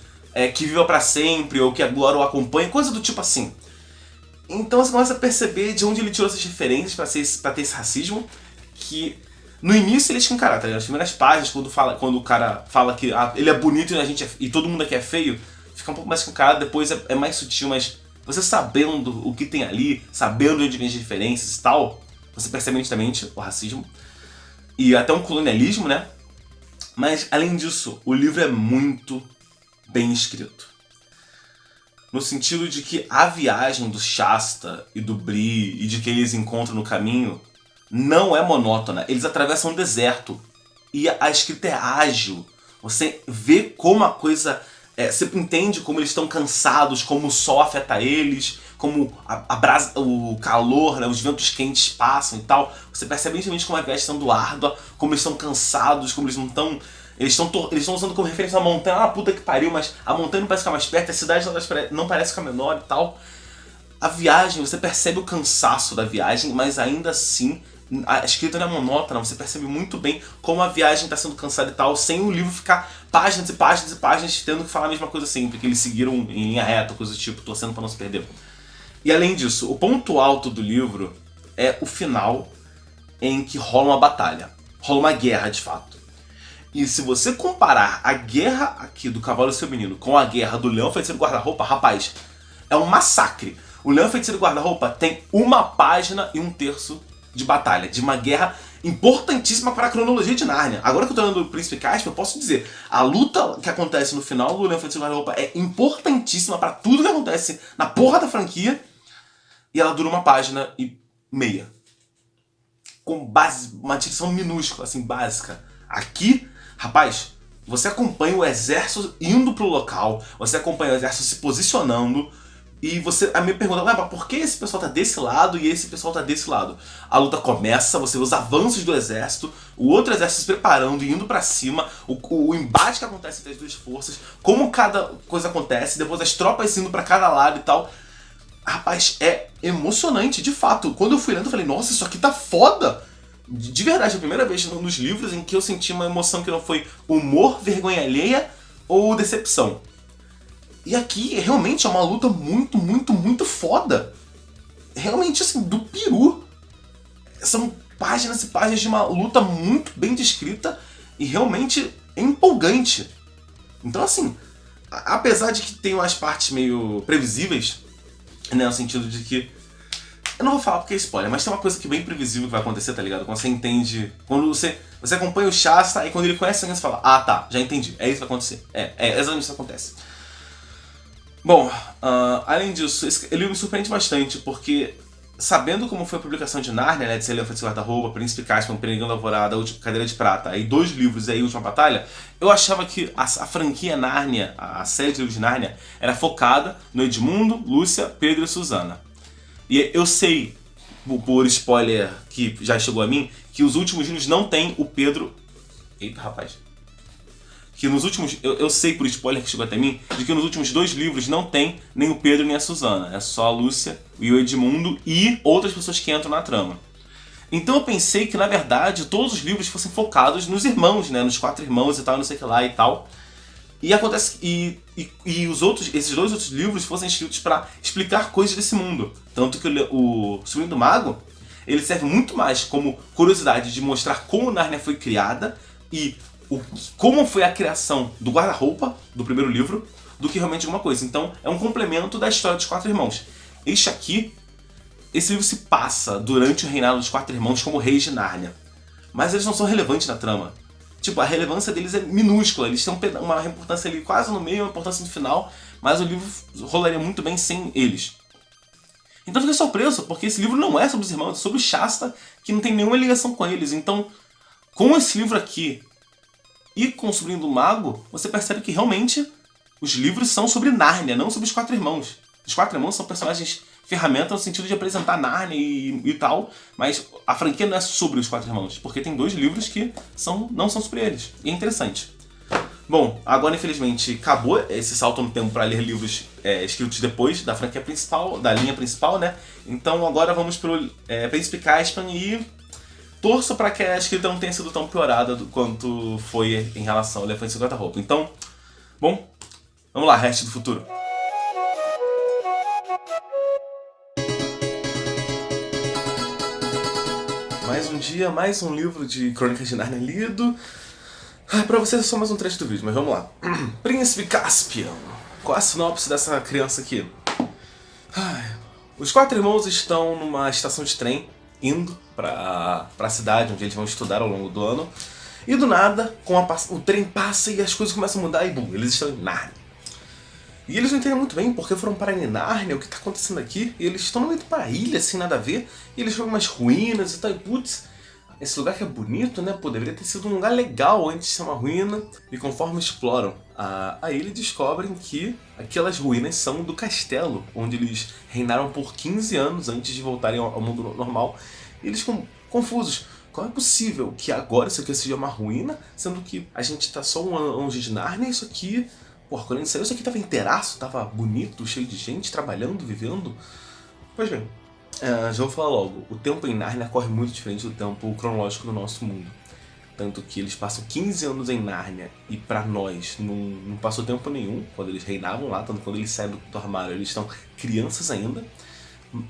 que viva pra sempre, ou que a glória o acompanhe, coisa do tipo assim. Então você começa a perceber de onde ele tirou essas referências pra ter esse racismo, que no início ele tinha um caráter, nas primeiras páginas, quando o cara fala que ele é bonito e todo mundo aqui é feio, fica um pouco mais escancarado, depois é mais sutil, mas você sabendo o que tem ali, sabendo de onde vem as referências e tal, você percebe nitidamente o racismo, e até um colonialismo, né? Mas, além disso, o livro é muito bem escrito. No sentido de que a viagem do Shasta e do Bree e de que eles encontram no caminho não é monótona. Eles atravessam um deserto e a escrita é ágil. Você vê como a coisa... você entende como eles estão cansados, como o sol afeta eles, como o calor, né, os ventos quentes passam e tal. Você percebe inicialmente como a viagem está sendo árdua, como eles estão cansados, como eles não estão... Eles estão usando como referência a montanha, ah, puta que pariu, mas a montanha não parece ficar mais perto, a cidade não parece ficar menor e tal. A viagem, você percebe o cansaço da viagem, mas ainda assim, a escrita não é monótona, você percebe muito bem como a viagem está sendo cansada e tal, sem o livro ficar páginas e páginas e páginas tendo que falar a mesma coisa sempre, que eles seguiram em linha reta, coisa do tipo, torcendo para não se perder. E além disso, o ponto alto do livro é o final em que rola uma batalha, rola uma guerra de fato. E se você comparar a guerra aqui do Cavalo e Seu Menino com a guerra do Leão Feiticeiro Guarda-Roupa, rapaz, é um massacre. O Leão Feiticeiro Guarda-Roupa tem 1 página e 1/3 de batalha, de uma guerra importantíssima para a cronologia de Nárnia. Agora que eu tô lendo o Príncipe Caspian, eu posso dizer, a luta que acontece no final do Leão Feiticeiro Guarda-Roupa é importantíssima para tudo que acontece na porra da franquia, e ela dura 1 página e meia. Com base, uma descrição minúscula, assim, básica. Aqui, rapaz, você acompanha o exército indo pro local, você acompanha o exército se posicionando, e a minha pergunta é, mas por que esse pessoal tá desse lado e esse pessoal tá desse lado? A luta começa, você vê os avanços do exército, o outro exército se preparando e indo pra cima, o embate que acontece entre as duas forças, como cada coisa acontece, depois as tropas indo pra cada lado e tal. Rapaz, é emocionante, de fato. Quando eu fui lendo, eu falei, nossa, isso aqui tá foda! De verdade, é a primeira vez nos livros em que eu senti uma emoção que não foi humor, vergonha alheia ou decepção. E aqui realmente é uma luta muito, muito, muito foda. Realmente, assim, do peru. São páginas e páginas de uma luta muito bem descrita e realmente empolgante. Então, assim, apesar de que tem umas partes meio previsíveis, né, no sentido de que... Eu não vou falar porque é spoiler, mas tem uma coisa que é bem previsível que vai acontecer, tá ligado? Quando você entende... Quando você acompanha o Shasta e quando ele conhece alguém, você fala, ah, tá, já entendi, é isso que vai acontecer. É exatamente isso que acontece. Bom, além disso, esse livro me surpreende bastante, porque sabendo como foi a publicação de Nárnia, né, de Leão Feiticeiro Guarda-Roupa, Príncipe Caspian, Perigão da Alvorada, Cadeira de Prata, aí 2 livros e aí Última Batalha, eu achava que a franquia Nárnia, a série de livros de Nárnia, era focada no Edmundo, Lúcia, Pedro e Susana. E eu sei, por spoiler que já chegou a mim, que os últimos livros não tem o Pedro... Eita, rapaz. Que nos últimos... Eu sei por spoiler que chegou até mim, de que nos últimos 2 livros não tem nem o Pedro nem a Susana. É só a Lúcia e o Edmundo e outras pessoas que entram na trama. Então eu pensei que, na verdade, todos os livros fossem focados nos irmãos, né? Nos 4 irmãos e tal, não sei o que lá e tal. E acontece e esses 2 outros livros fossem escritos para explicar coisas desse mundo. Tanto que o Sobrinho do Mago, ele serve muito mais como curiosidade de mostrar como Nárnia foi criada e como foi a criação do guarda-roupa do primeiro livro, do que realmente alguma coisa. Então é um complemento da história dos 4 irmãos. Esse livro se passa durante o reinado dos 4 irmãos como reis de Nárnia. Mas eles não são relevantes na trama. Tipo, a relevância deles é minúscula, eles têm uma importância ali quase no meio, uma importância no final, mas o livro rolaria muito bem sem eles. Então eu fiquei surpreso, porque esse livro não é sobre os irmãos, é sobre o Shasta, que não tem nenhuma ligação com eles. Então, com esse livro aqui e com o Sobrinho do Mago, você percebe que realmente os livros são sobre Nárnia, não sobre os 4 irmãos. Os 4 irmãos são personagens ferramenta no sentido de apresentar Nárnia e tal, mas a franquia não é sobre os 4 irmãos, porque tem 2 livros que não são sobre eles. E é interessante. Bom, agora infelizmente acabou esse salto no tempo para ler livros escritos depois da franquia principal, da linha principal, né? Então agora vamos pro Príncipe Caspian e torço para que a escrita não tenha sido tão piorada quanto foi em relação ao Elefante e Guarda-Roupa. Então, bom, vamos lá, Resto do Futuro. Mais um dia, mais um livro de Crônicas de Nárnia lido. Pra vocês é só mais um trecho do vídeo, mas vamos lá. Príncipe Caspian. Qual a sinopse dessa criança aqui? Os 4 irmãos estão numa estação de trem, indo pra cidade onde eles vão estudar ao longo do ano. E do nada, o trem passa e as coisas começam a mudar e bum, eles estão em Nárnia. E eles não entendem muito bem porque foram parar em Nárnia, o que tá acontecendo aqui. E eles estão no meio de uma ilha, assim, nada a ver. E eles vão umas ruínas e tal, e putz, esse lugar que é bonito, né? Pô, deveria ter sido um lugar legal antes de ser uma ruína. E conforme exploram a ilha, descobrem que aquelas ruínas são do castelo, onde eles reinaram por 15 anos antes de voltarem ao mundo normal. E eles ficam confusos. Como é possível que agora isso aqui seja uma ruína, sendo que a gente tá só um ano longe de Nárnia e isso aqui... Porra, quando a gente saiu, isso aqui tava inteiraço, tava bonito, cheio de gente, trabalhando, vivendo. Pois bem, já vou falar logo, o tempo em Nárnia corre muito diferente do tempo cronológico do nosso mundo. Tanto que eles passam 15 anos em Nárnia e pra nós não passou tempo nenhum, quando eles reinavam lá, tanto que quando eles saem do armário eles estão crianças ainda.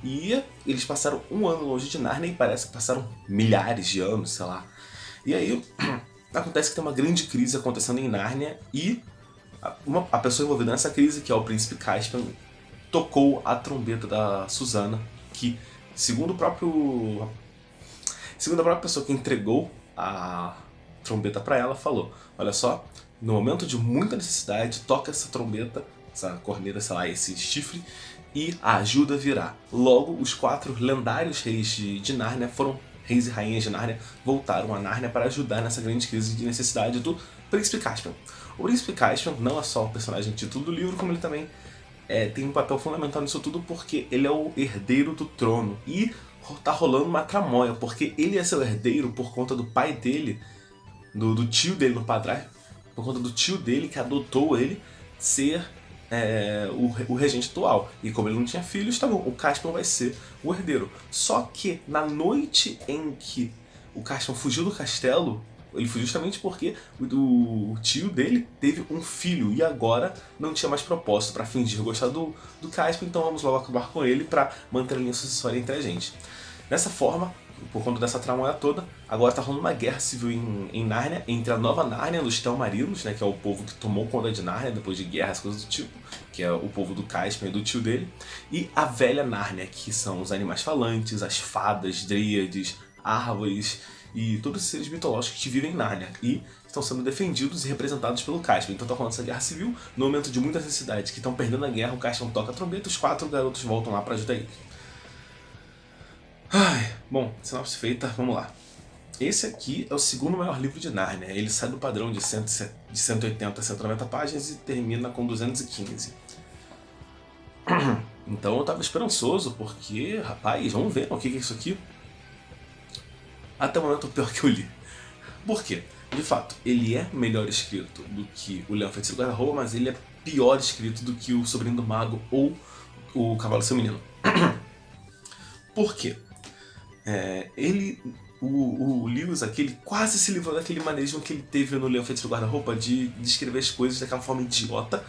E eles passaram um ano longe de Nárnia e parece que passaram milhares de anos, sei lá. E aí, acontece que tem uma grande crise acontecendo em Nárnia e... a pessoa envolvida nessa crise, que é o Príncipe Caspian, tocou a trombeta da Susana, que, segundo a própria pessoa que entregou a trombeta para ela, falou: olha só, no momento de muita necessidade, toca essa trombeta, essa corneta, sei lá, esse chifre, e a ajuda virá. Logo, os 4 lendários reis de Nárnia reis e rainhas de Nárnia voltaram a Nárnia para ajudar nessa grande crise de necessidade do Príncipe Caspian. O Príncipe Caspian não é só o personagem título do livro, como ele também tem um papel fundamental nisso tudo, porque ele é o herdeiro do trono. E tá rolando uma tramóia, porque ele é seu herdeiro por conta do pai dele, do tio dele no padrasto, por conta do tio dele que adotou ele ser o regente atual. E como ele não tinha filhos, tá bom, o Caspian vai ser o herdeiro. Só que na noite em que o Caspian fugiu do castelo, ele fugiu justamente porque o tio dele teve um filho e agora não tinha mais propósito para fingir gostar do Caspian, então vamos logo acabar com ele para manter a linha sucessória entre a gente. Dessa forma, por conta dessa tramóia toda, agora tá rolando uma guerra civil em Nárnia, entre a nova Nárnia dos Telmarinos, né, que é o povo que tomou conta de Nárnia depois de guerras, coisas do tipo, que é o povo do Caspian e do tio dele, e a velha Nárnia, que são os animais falantes, as fadas, dríades, árvores e todos os seres mitológicos que vivem em Nárnia e estão sendo defendidos e representados pelo Caspian. Então tá rolando essa guerra civil, no momento de muita necessidade, que estão perdendo a guerra, o Caspian toca a trombeta e os 4 garotos voltam lá para ajudar ele. Bom, sinopse feita, vamos lá. Esse aqui é o segundo maior livro de Nárnia. Ele sai do padrão de 180 a 190 páginas e termina com 215. Então eu tava esperançoso, porque, rapaz, vamos ver o que é isso aqui. Até o momento o pior que eu li. Por quê? De fato, ele é melhor escrito do que o Leão Feiticeiro do Guarda-Roupa, mas ele é pior escrito do que o Sobrinho do Mago ou o Cavalo Seu Menino. Por quê? O Lewis aqui, ele quase se livrou daquele manejo que ele teve no Leão Feiticeiro do Guarda-Roupa de descrever as coisas daquela forma idiota,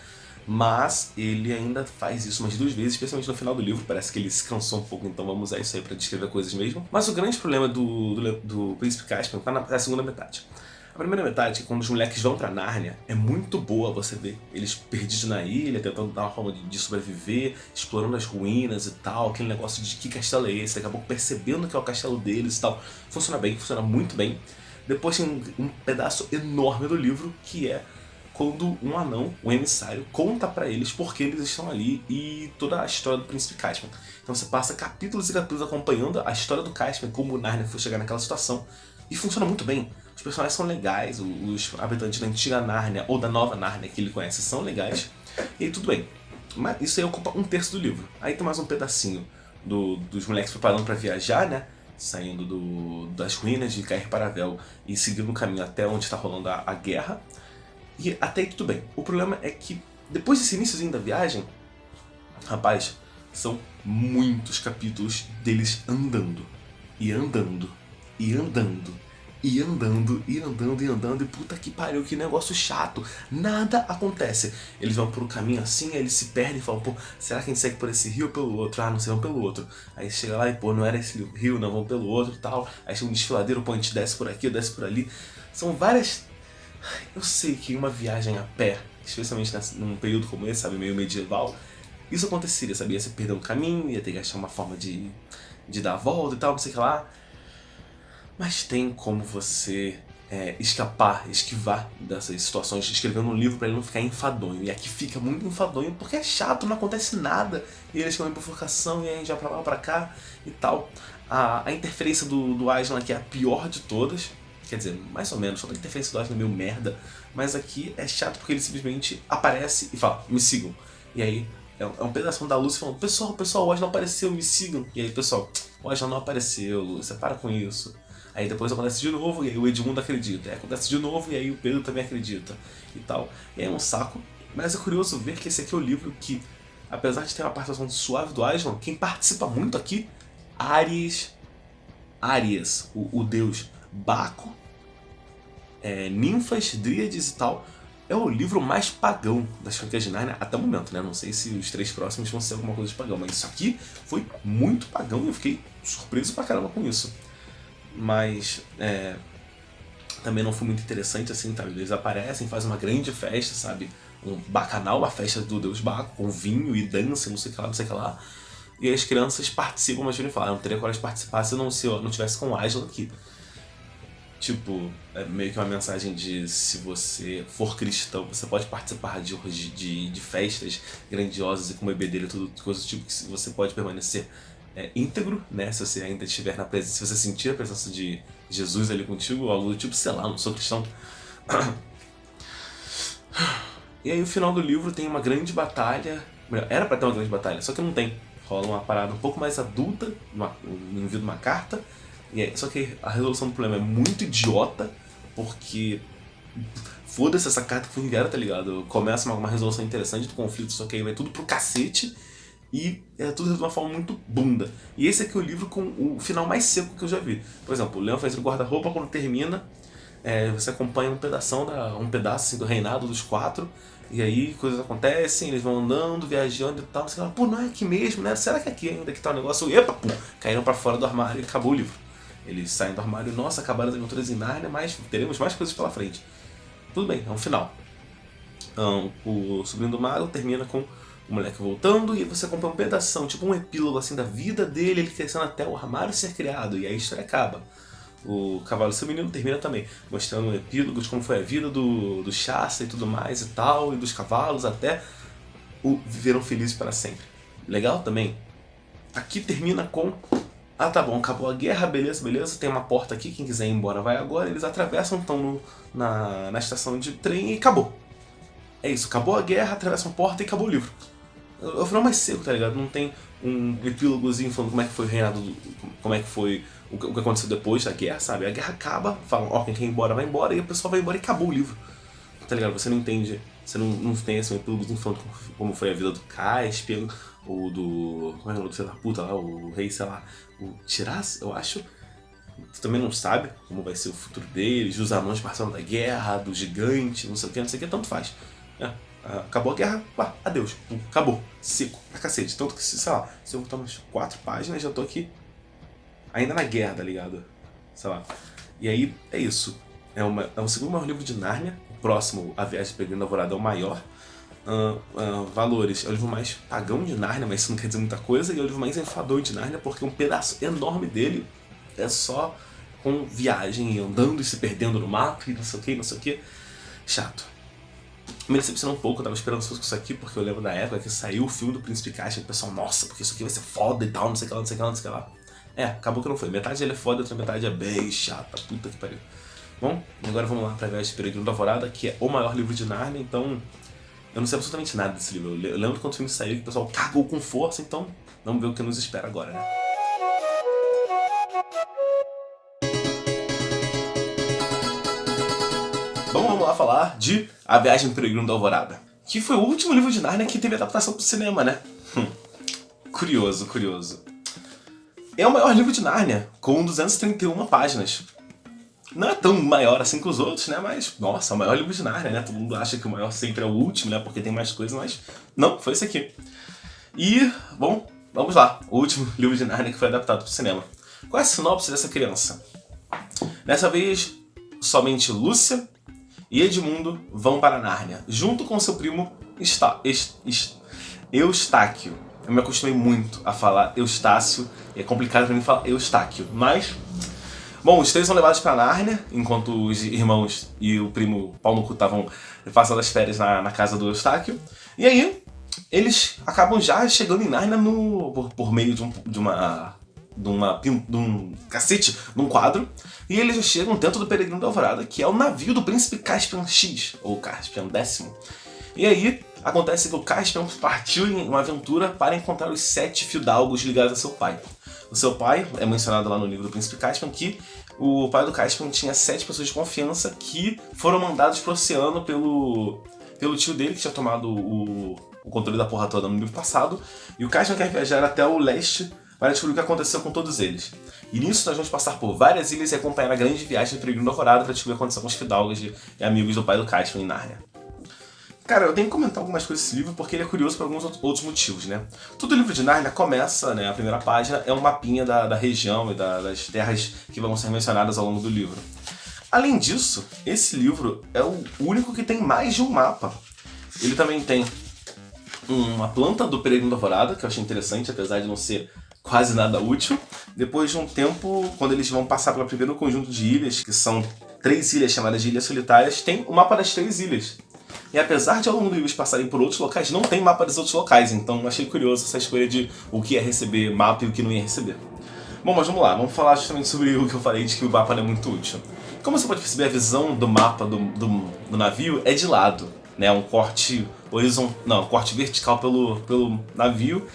mas ele ainda faz isso umas 2 vezes, especialmente no final do livro. Parece que ele se cansou um pouco, então vamos usar isso aí pra descrever coisas mesmo. Mas o grande problema do Príncipe Caspian tá na segunda metade. A primeira metade, quando os moleques vão pra Nárnia, é muito boa você ver eles perdidos na ilha, tentando dar uma forma de sobreviver, explorando as ruínas e tal, aquele negócio de que castelo é esse, daqui a pouco percebendo que é o castelo deles e tal. Funciona bem, funciona muito bem. Depois tem um pedaço enorme do livro, que é quando um anão, um emissário, conta pra eles por que eles estão ali e toda a história do Príncipe Caspian. Então você passa capítulos e capítulos acompanhando a história do Caspian, como o Nárnia foi chegar naquela situação. E funciona muito bem. Os personagens são legais, os habitantes da antiga Nárnia ou da nova Nárnia que ele conhece são legais. E aí tudo bem. Mas isso aí ocupa 1/3 do livro. Aí tem mais um pedacinho dos moleques preparando pra viajar, né? Saindo das ruínas de Cair Paravel e seguindo o caminho até onde está rolando a guerra. E até aí tudo bem. O problema é que depois desse iníciozinho da viagem, rapaz, são muitos capítulos deles andando. E andando. E andando. E andando, e andando, e andando, e puta que pariu, que negócio chato. Nada acontece. Eles vão por um caminho assim, aí eles se perdem e falam, pô, será que a gente segue por esse rio ou pelo outro? Ah, não sei, vamos pelo outro. Aí chega lá e, pô, não era esse rio, não, vamos pelo outro e tal. Aí chega um desfiladeiro, pô, a gente desce por aqui, desce por ali. São várias... Eu sei que uma viagem a pé, especialmente num período como esse, sabe, meio medieval, isso aconteceria, sabia? Ia se perder um caminho, ia ter que achar uma forma de dar a volta e tal, não sei o que lá. Mas tem como você esquivar dessas situações, escrevendo um livro pra ele não ficar enfadonho. E aqui fica muito enfadonho porque é chato, não acontece nada. E eles ficam em bifurcação e aí já pra lá pra cá e tal. A interferência do Aslan aqui é a pior de todas. Quer dizer, mais ou menos, toda a interferência do Aslan é meio merda. Mas aqui é chato porque ele simplesmente aparece e fala, me sigam. E aí é um pedaço da Lúcia falando, pessoal, o Aslan apareceu, me sigam. E aí, pessoal, o Aslan não apareceu, Lúcia, para com isso. Aí depois acontece de novo, e aí o Edmundo acredita. Aí acontece de novo, e aí o Pedro também acredita. E tal. E aí é um saco. Mas é curioso ver que esse aqui é o livro que, apesar de ter uma participação suave do Aslan, quem participa muito aqui, Ares, o deus Baco, ninfas, dríades e tal, é o livro mais pagão das franquias de Narnia até o momento, né? Não sei se os 3 próximos vão ser alguma coisa de pagão, mas isso aqui foi muito pagão e eu fiquei surpreso pra caramba com isso. Mas também não foi muito interessante assim, tá? Eles aparecem, fazem uma grande festa, sabe? Um bacanal, uma festa do deus Baco, com vinho e dança, não sei o que lá, não sei o que lá. E as crianças participam, mas viram e falam, não teria coragem de participar se eu não tivesse com o Aslan aqui. Tipo, é meio que uma mensagem de se você for cristão, você pode participar de festas grandiosas e com o bebê dele, tudo, coisas do tipo que você pode permanecer íntegro, né? Se você ainda estiver na presença, se você sentir a presença de Jesus ali contigo, ou algo do tipo, sei lá, não sou cristão. E aí o final do livro tem uma grande batalha, era pra ter uma grande batalha, só que não tem. Rola uma parada um pouco mais adulta, no envio de uma carta, e aí, só que a resolução do problema é muito idiota, porque foda-se essa carta que foi enviada, tá ligado? Começa uma resolução interessante do conflito, só que aí vai tudo pro cacete, e é tudo de uma forma muito bunda. E esse aqui é o livro com o final mais seco que eu já vi. Por exemplo, o Leão faz o guarda-roupa, quando termina, você acompanha um pedaço assim, do reinado dos 4, e aí coisas acontecem, eles vão andando, viajando e tal, você fala, pô, não é aqui mesmo, né? Será que é aqui ainda que tá o negócio? Epa, pum, caíram pra fora do armário e acabou o livro. Eles saem do armário, nossa, acabaram as aventuras em Narnia, mas teremos mais coisas pela frente. Tudo bem, é um final. O Sobrinho do Mago termina com o moleque voltando e você acompanha um pedação, tipo um epílogo assim da vida dele, ele crescendo até o armário ser criado, e aí a história acaba. O Cavalo Seu Menino termina também, mostrando um epílogo de como foi a vida do Chassa e tudo mais e tal, e dos cavalos até viveram felizes para sempre. Legal também? Aqui termina com, tá bom, acabou a guerra, beleza, tem uma porta aqui, quem quiser ir embora vai agora, eles atravessam, estão na estação de trem e acabou. É isso, acabou a guerra, atravessam a porta e acabou o livro. É o final mais seco, tá ligado? Não tem um epílogozinho falando como é que foi o reinado, como é que foi o que aconteceu depois da guerra, sabe? A guerra acaba, falam, quem quer ir embora vai embora, e o pessoal vai embora e acabou o livro. Tá ligado? Você não entende, você não tem assim, um epílogozinho falando como foi a vida do Caspian, ou do... como é o nome do filho da puta lá, o rei, sei lá, o Tiras, eu acho. Tu também não sabe como vai ser o futuro deles, dos anões passando da guerra, do gigante, não sei o que, tanto faz. Acabou a guerra, adeus, acabou, seco, pra cacete. Tanto que, sei lá, se eu botar umas 4 páginas, já tô aqui ainda na guerra, tá ligado? Sei lá. E aí, é isso. É o segundo maior livro de Nárnia. O próximo, A Viagem de Peregrino Alvorada, é o maior. Valores, é o livro mais pagão de Nárnia, mas isso não quer dizer muita coisa. E é o livro mais enfadonho de Nárnia, porque um pedaço enorme dele é só com viagem e andando e se perdendo no mato e não sei o que. Chato. Me decepcionou um pouco, eu tava esperando com isso aqui, porque eu lembro da época que saiu o filme do Príncipe Caspian, e o pessoal, nossa, porque isso aqui vai ser foda e tal, não sei o que lá. Acabou que não foi. Metade ele é foda, outra metade é bem chata, puta que pariu. Bom, agora vamos lá pra Viagem de Peregrino da Alvorada, que é o maior livro de Nárnia, então eu não sei absolutamente nada desse livro. Eu lembro quando o filme saiu que o pessoal cagou com força, então vamos ver o que nos espera agora, né? Vamos lá falar de A Viagem do Peregrino da Alvorada, que foi o último livro de Nárnia que teve adaptação pro cinema, né? Curioso. É o maior livro de Nárnia, com 231 páginas. Não é tão maior assim que os outros, né? Mas, nossa, é o maior livro de Nárnia, né? Todo mundo acha que o maior sempre é o último, né? Porque tem mais coisas, mas não, foi esse aqui. E, bom, vamos lá. O último livro de Nárnia que foi adaptado pro cinema. Qual é a sinopse dessa criança? Dessa vez, somente Lúcia e Edmundo vão para Nárnia, junto com seu primo Eustáquio. Eu me acostumei muito a falar Eustácio, e é complicado pra mim falar Eustáquio, mas Bom, os três são levados pra Nárnia, enquanto os irmãos e o primo pau no cu estavam passando as férias na casa do Eustáquio. E aí, eles acabam já chegando em Nárnia por meio de um cacete, num quadro, e eles já chegam dentro do Peregrino da Alvorada, que é o navio do Príncipe Caspian X, ou Caspian X. E aí, acontece que o Caspian partiu em uma aventura para encontrar os 7 fidalgos ligados a seu pai. O seu pai, é mencionado lá no livro do Príncipe Caspian, que o pai do Caspian tinha 7 pessoas de confiança que foram mandados pro oceano pelo tio dele, que tinha tomado o controle da porra toda no livro passado, e o Caspian quer viajar até o leste para descobrir o que aconteceu com todos eles. E nisso nós vamos passar por várias ilhas e acompanhar a grande viagem do Peregrino da Alvorada para descobrir o que aconteceu com os fidalgos e amigos do pai do Caspian em Nárnia. Cara, eu tenho que comentar algumas coisas desse livro porque ele é curioso por alguns outros motivos, né? Todo livro de Nárnia começa, né, a primeira página é um mapinha da região e das terras que vão ser mencionadas ao longo do livro. Além disso, esse livro é o único que tem mais de um mapa. Ele também tem uma planta do Peregrino da Alvorada, que eu achei interessante, apesar de não ser quase nada útil. Depois de um tempo, quando eles vão passar pelo primeiro conjunto de ilhas, que são 3 ilhas chamadas de Ilhas Solitárias, tem o mapa das 3 ilhas. E apesar de ao longo do livro eles passarem por outros locais, não tem mapa dos outros locais, então achei curioso essa escolha de o que ia receber mapa e o que não ia receber. Bom, mas vamos lá, vamos falar justamente sobre o que eu falei de que o mapa não é muito útil. Como você pode perceber, a visão do mapa do navio é de lado, né? Um corte um corte vertical pelo navio.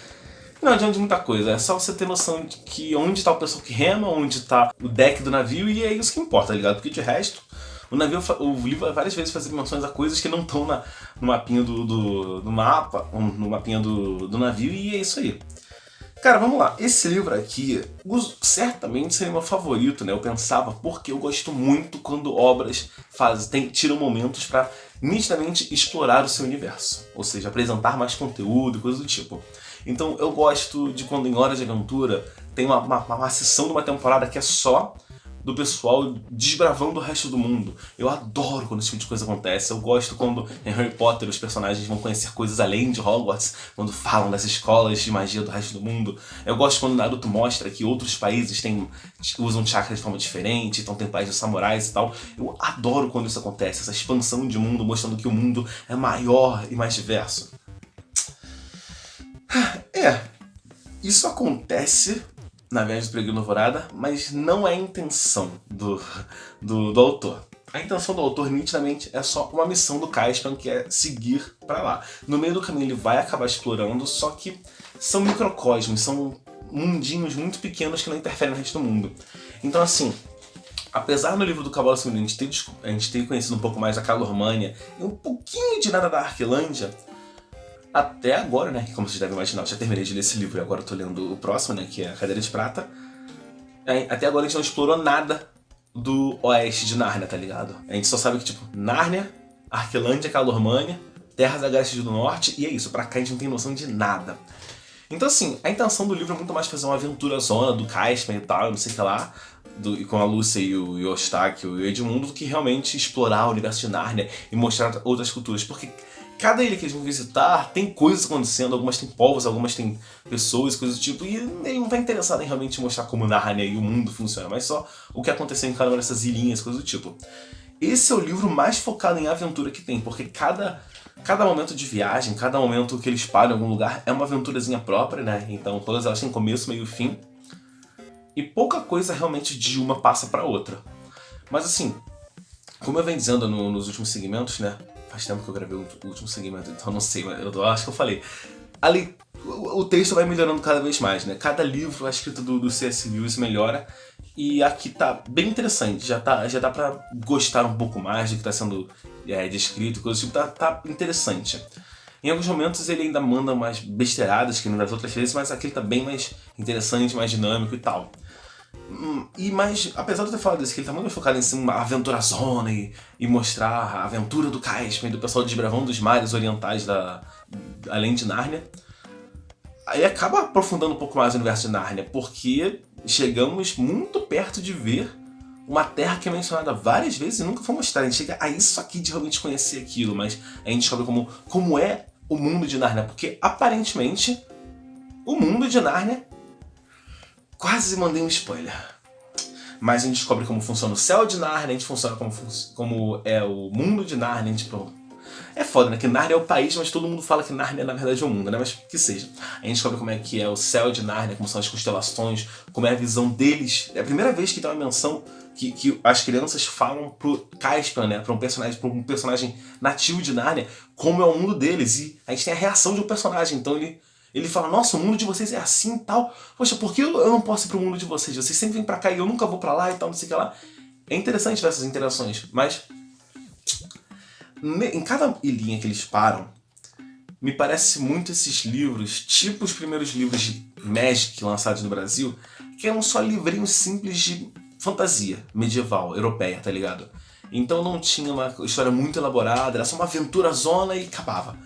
Não adianta de muita coisa, é só você ter noção de que onde está o pessoal que rema, onde está o deck do navio, e é isso que importa, tá ligado? Porque de resto, o livro vai várias vezes fazer menções a coisas que não estão no mapinha do mapa, no mapinha do navio, e é isso aí. Cara, vamos lá. Esse livro aqui certamente seria meu favorito, né? Eu pensava porque eu gosto muito quando obras tiram momentos pra nitidamente explorar o seu universo. Ou seja, apresentar mais conteúdo e coisas do tipo. Então eu gosto de quando em Hora de Aventura tem uma sessão de uma temporada que é só do pessoal desbravando o resto do mundo. Eu adoro quando esse tipo de coisa acontece. Eu gosto quando em Harry Potter os personagens vão conhecer coisas além de Hogwarts, quando falam das escolas de magia do resto do mundo. Eu gosto quando Naruto mostra que outros países usam chakra de forma diferente, então tem países samurais e tal. Eu adoro quando isso acontece, essa expansão de mundo mostrando que o mundo é maior e mais diverso. Isso acontece na Viagem do Peregrino da Alvorada, mas não é a intenção do autor. A intenção do autor, nitidamente, é só uma missão do Caspian, que é seguir pra lá. No meio do caminho ele vai acabar explorando, só que são microcosmos, são mundinhos muito pequenos que não interferem no resto do mundo. Então assim, apesar no livro do Cavalo Sanguíneo a gente ter conhecido um pouco mais da Calormânia e um pouquinho de nada da Arquelândia, até agora, né, como vocês devem imaginar, eu já terminei de ler esse livro e agora eu tô lendo o próximo, né, que é a Cadeira de Prata. Até agora a gente não explorou nada do oeste de Nárnia, tá ligado? A gente só sabe que, tipo, Nárnia, Arquelândia, Calormânia, Terras Agrestes do Norte, e é isso, pra cá a gente não tem noção de nada. Então assim, a intenção do livro é muito mais fazer uma aventura zona do Caspian e tal, não sei o que lá, e com a Lúcia e o Eustáquio e o Edmundo, do que realmente explorar o universo de Nárnia e mostrar outras culturas, porque cada ilha que eles vão visitar tem coisas acontecendo, algumas tem povos, algumas tem pessoas, coisas do tipo, e ele não tá interessado em realmente mostrar como Nárnia e o mundo funciona, mas só o que aconteceu em cada uma dessas ilhinhas, coisas do tipo. Esse é o livro mais focado em aventura que tem, porque cada momento de viagem, cada momento que eles param em algum lugar é uma aventurazinha própria, né? Então todas elas têm começo, meio e fim, e pouca coisa realmente de uma passa pra outra. Mas assim, como eu venho dizendo nos últimos segmentos, né? Faz tempo que eu gravei o último segmento, então não sei, mas eu acho que eu falei. Ali, o texto vai melhorando cada vez mais, né? Cada livro, a escrita do C.S. Lewis melhora. E aqui tá bem interessante, já dá pra gostar um pouco mais do que tá sendo descrito, coisa tipo, tá interessante. Em alguns momentos ele ainda manda umas besteiradas que não das outras vezes, mas aqui ele tá bem mais interessante, mais dinâmico e tal. Mas, apesar de eu ter falado isso, que ele tá muito mais focado em ser uma aventurazona e mostrar a aventura do Caspian e do pessoal desbravando os mares orientais além de Nárnia, aí acaba aprofundando um pouco mais o universo de Nárnia, porque chegamos muito perto de ver uma terra que é mencionada várias vezes e nunca foi mostrada. A gente chega a isso aqui de realmente conhecer aquilo, mas a gente descobre como é o mundo de Nárnia, porque aparentemente o mundo de Nárnia... Quase mandei um spoiler. mas a gente descobre como funciona o céu de Nárnia, a gente funciona como é o mundo de Nárnia, a gente... É foda, né? Que Nárnia é o país, mas todo mundo fala que Nárnia na verdade é o mundo, né? Mas que seja. A gente descobre como é que é o céu de Nárnia, como são as constelações, como é a visão deles. É a primeira vez que tem uma menção que as crianças falam pro Caspian, né? Pra um personagem nativo de Nárnia, como é o mundo deles. E a gente tem a reação de um personagem. Então ele fala, nossa, o mundo de vocês é assim e tal. Poxa, por que eu não posso ir pro mundo de vocês? Vocês sempre vêm pra cá e eu nunca vou pra lá e tal, não sei o que lá. É interessante ver essas interações, mas... Em cada ilhinha que eles param, me parece muito esses livros, tipo os primeiros livros de Magic lançados no Brasil, que eram só livrinhos simples de fantasia medieval, europeia, tá ligado? Então não tinha uma história muito elaborada, era só uma aventura zona e acabava.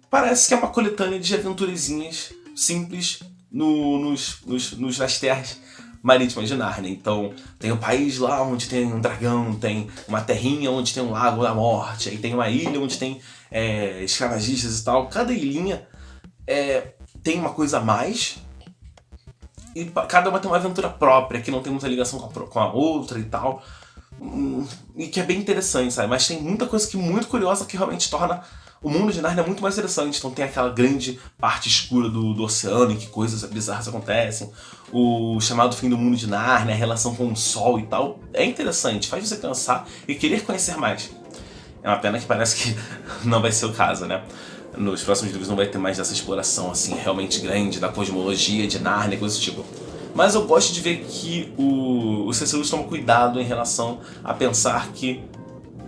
Parece que é uma coletânea de aventurezinhas simples nas terras marítimas de Nárnia. Então tem o país lá onde tem um dragão, tem uma terrinha onde tem um lago da morte, aí tem uma ilha onde tem escravagistas e tal. Cada ilhinha tem uma coisa a mais e cada uma tem uma aventura própria que não tem muita ligação com a outra e tal. E que é bem interessante, sabe? Mas tem muita coisa muito curiosa que realmente torna o mundo de Nárnia é muito mais interessante. Então tem aquela grande parte escura do oceano em que coisas bizarras acontecem. O chamado fim do mundo de Nárnia, a relação com o sol e tal. É interessante, faz você pensar e querer conhecer mais. É uma pena que parece que não vai ser o caso, né? Nos próximos livros não vai ter mais dessa exploração assim realmente grande da cosmologia de Nárnia, coisa do tipo. Mas eu gosto de ver que o C.S. Lewis toma cuidado em relação a pensar que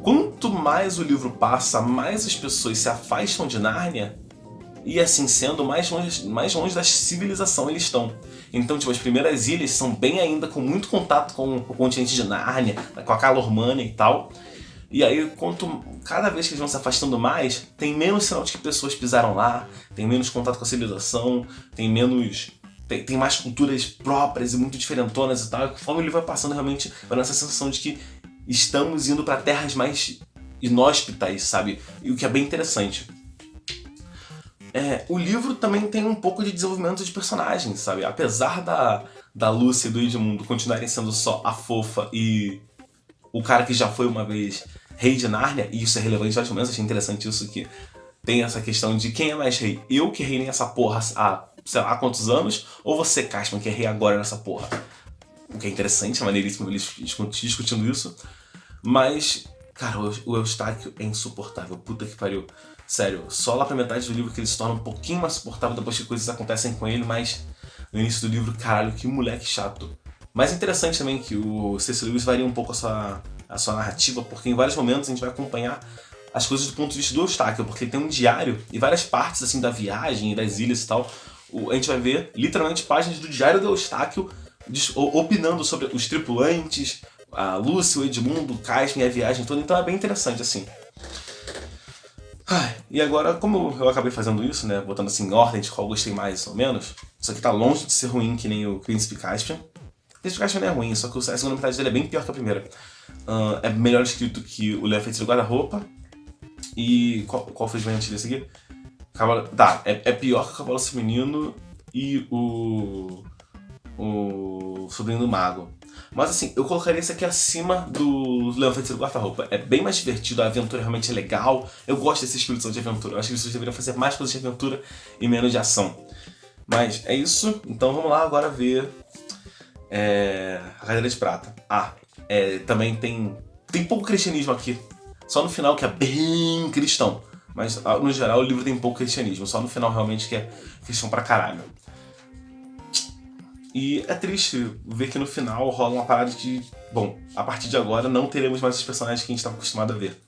quanto mais o livro passa, mais as pessoas se afastam de Nárnia e assim sendo, mais longe da civilização eles estão. Então, tipo, as primeiras ilhas são bem ainda com muito contato com o continente de Nárnia, com a Calormânia e tal. E aí, cada vez que eles vão se afastando mais, tem menos sinal de que pessoas pisaram lá, tem menos contato com a civilização, tem mais culturas próprias e muito diferentonas e tal. E conforme ele vai passando, realmente vai dar essa sensação de que estamos indo para terras mais inóspitas, sabe? E o que é bem interessante. O livro também tem um pouco de desenvolvimento de personagens, sabe? Apesar da Lúcia e do Edmundo continuarem sendo só a fofa e o cara que já foi uma vez rei de Nárnia, e isso é relevante, eu achei interessante isso, que tem essa questão de quem é mais rei. Eu que reinei essa porra há, sei lá, quantos anos, ou você, Caspian, que é rei agora nessa porra? O que é interessante, é maneiríssimo eles discutindo isso. Mas, cara, o Eustáquio é insuportável, puta que pariu. Sério, só lá pra metade do livro que ele se torna um pouquinho mais suportável depois que coisas acontecem com ele, mas no início do livro, caralho, que moleque chato. Mas é interessante também que o C.S. Lewis varia um pouco a sua narrativa, porque em vários momentos a gente vai acompanhar as coisas do ponto de vista do Eustáquio, porque ele tem um diário e várias partes assim da viagem e das ilhas e tal. A gente vai ver literalmente páginas do diário do Eustáquio opinando sobre os tripulantes, a Lúcia, o Edmundo, o Caspian e a viagem toda, então é bem interessante assim. E agora, como eu acabei fazendo isso, né, botando assim em ordem de qual eu gostei mais ou menos, isso aqui tá longe de ser ruim que nem o Príncipe Caspian. O Príncipe Caspian não é ruim, só que a segunda metade dele é bem pior que a primeira. É melhor escrito que o Leão Feiticeiro Guarda-Roupa. E qual foi o antes desse aqui? É pior que o Cavalo Feminino e o Sobrinho do Mago. Mas assim, eu colocaria esse aqui acima do Leão Feiticeiro Guarda-Roupa. É bem mais divertido, a aventura realmente é legal. Eu gosto desse espírito de aventura. Eu acho que vocês deveriam fazer mais coisas de aventura e menos de ação. Mas é isso, então vamos lá agora ver a Cadeira de Prata. Também tem pouco cristianismo aqui. Só no final que é bem cristão. Mas no geral o livro tem pouco cristianismo. Só no final realmente que é cristão pra caralho. E é triste ver que no final rola uma parada de... Bom, a partir de agora não teremos mais os personagens que a gente estava acostumado a ver.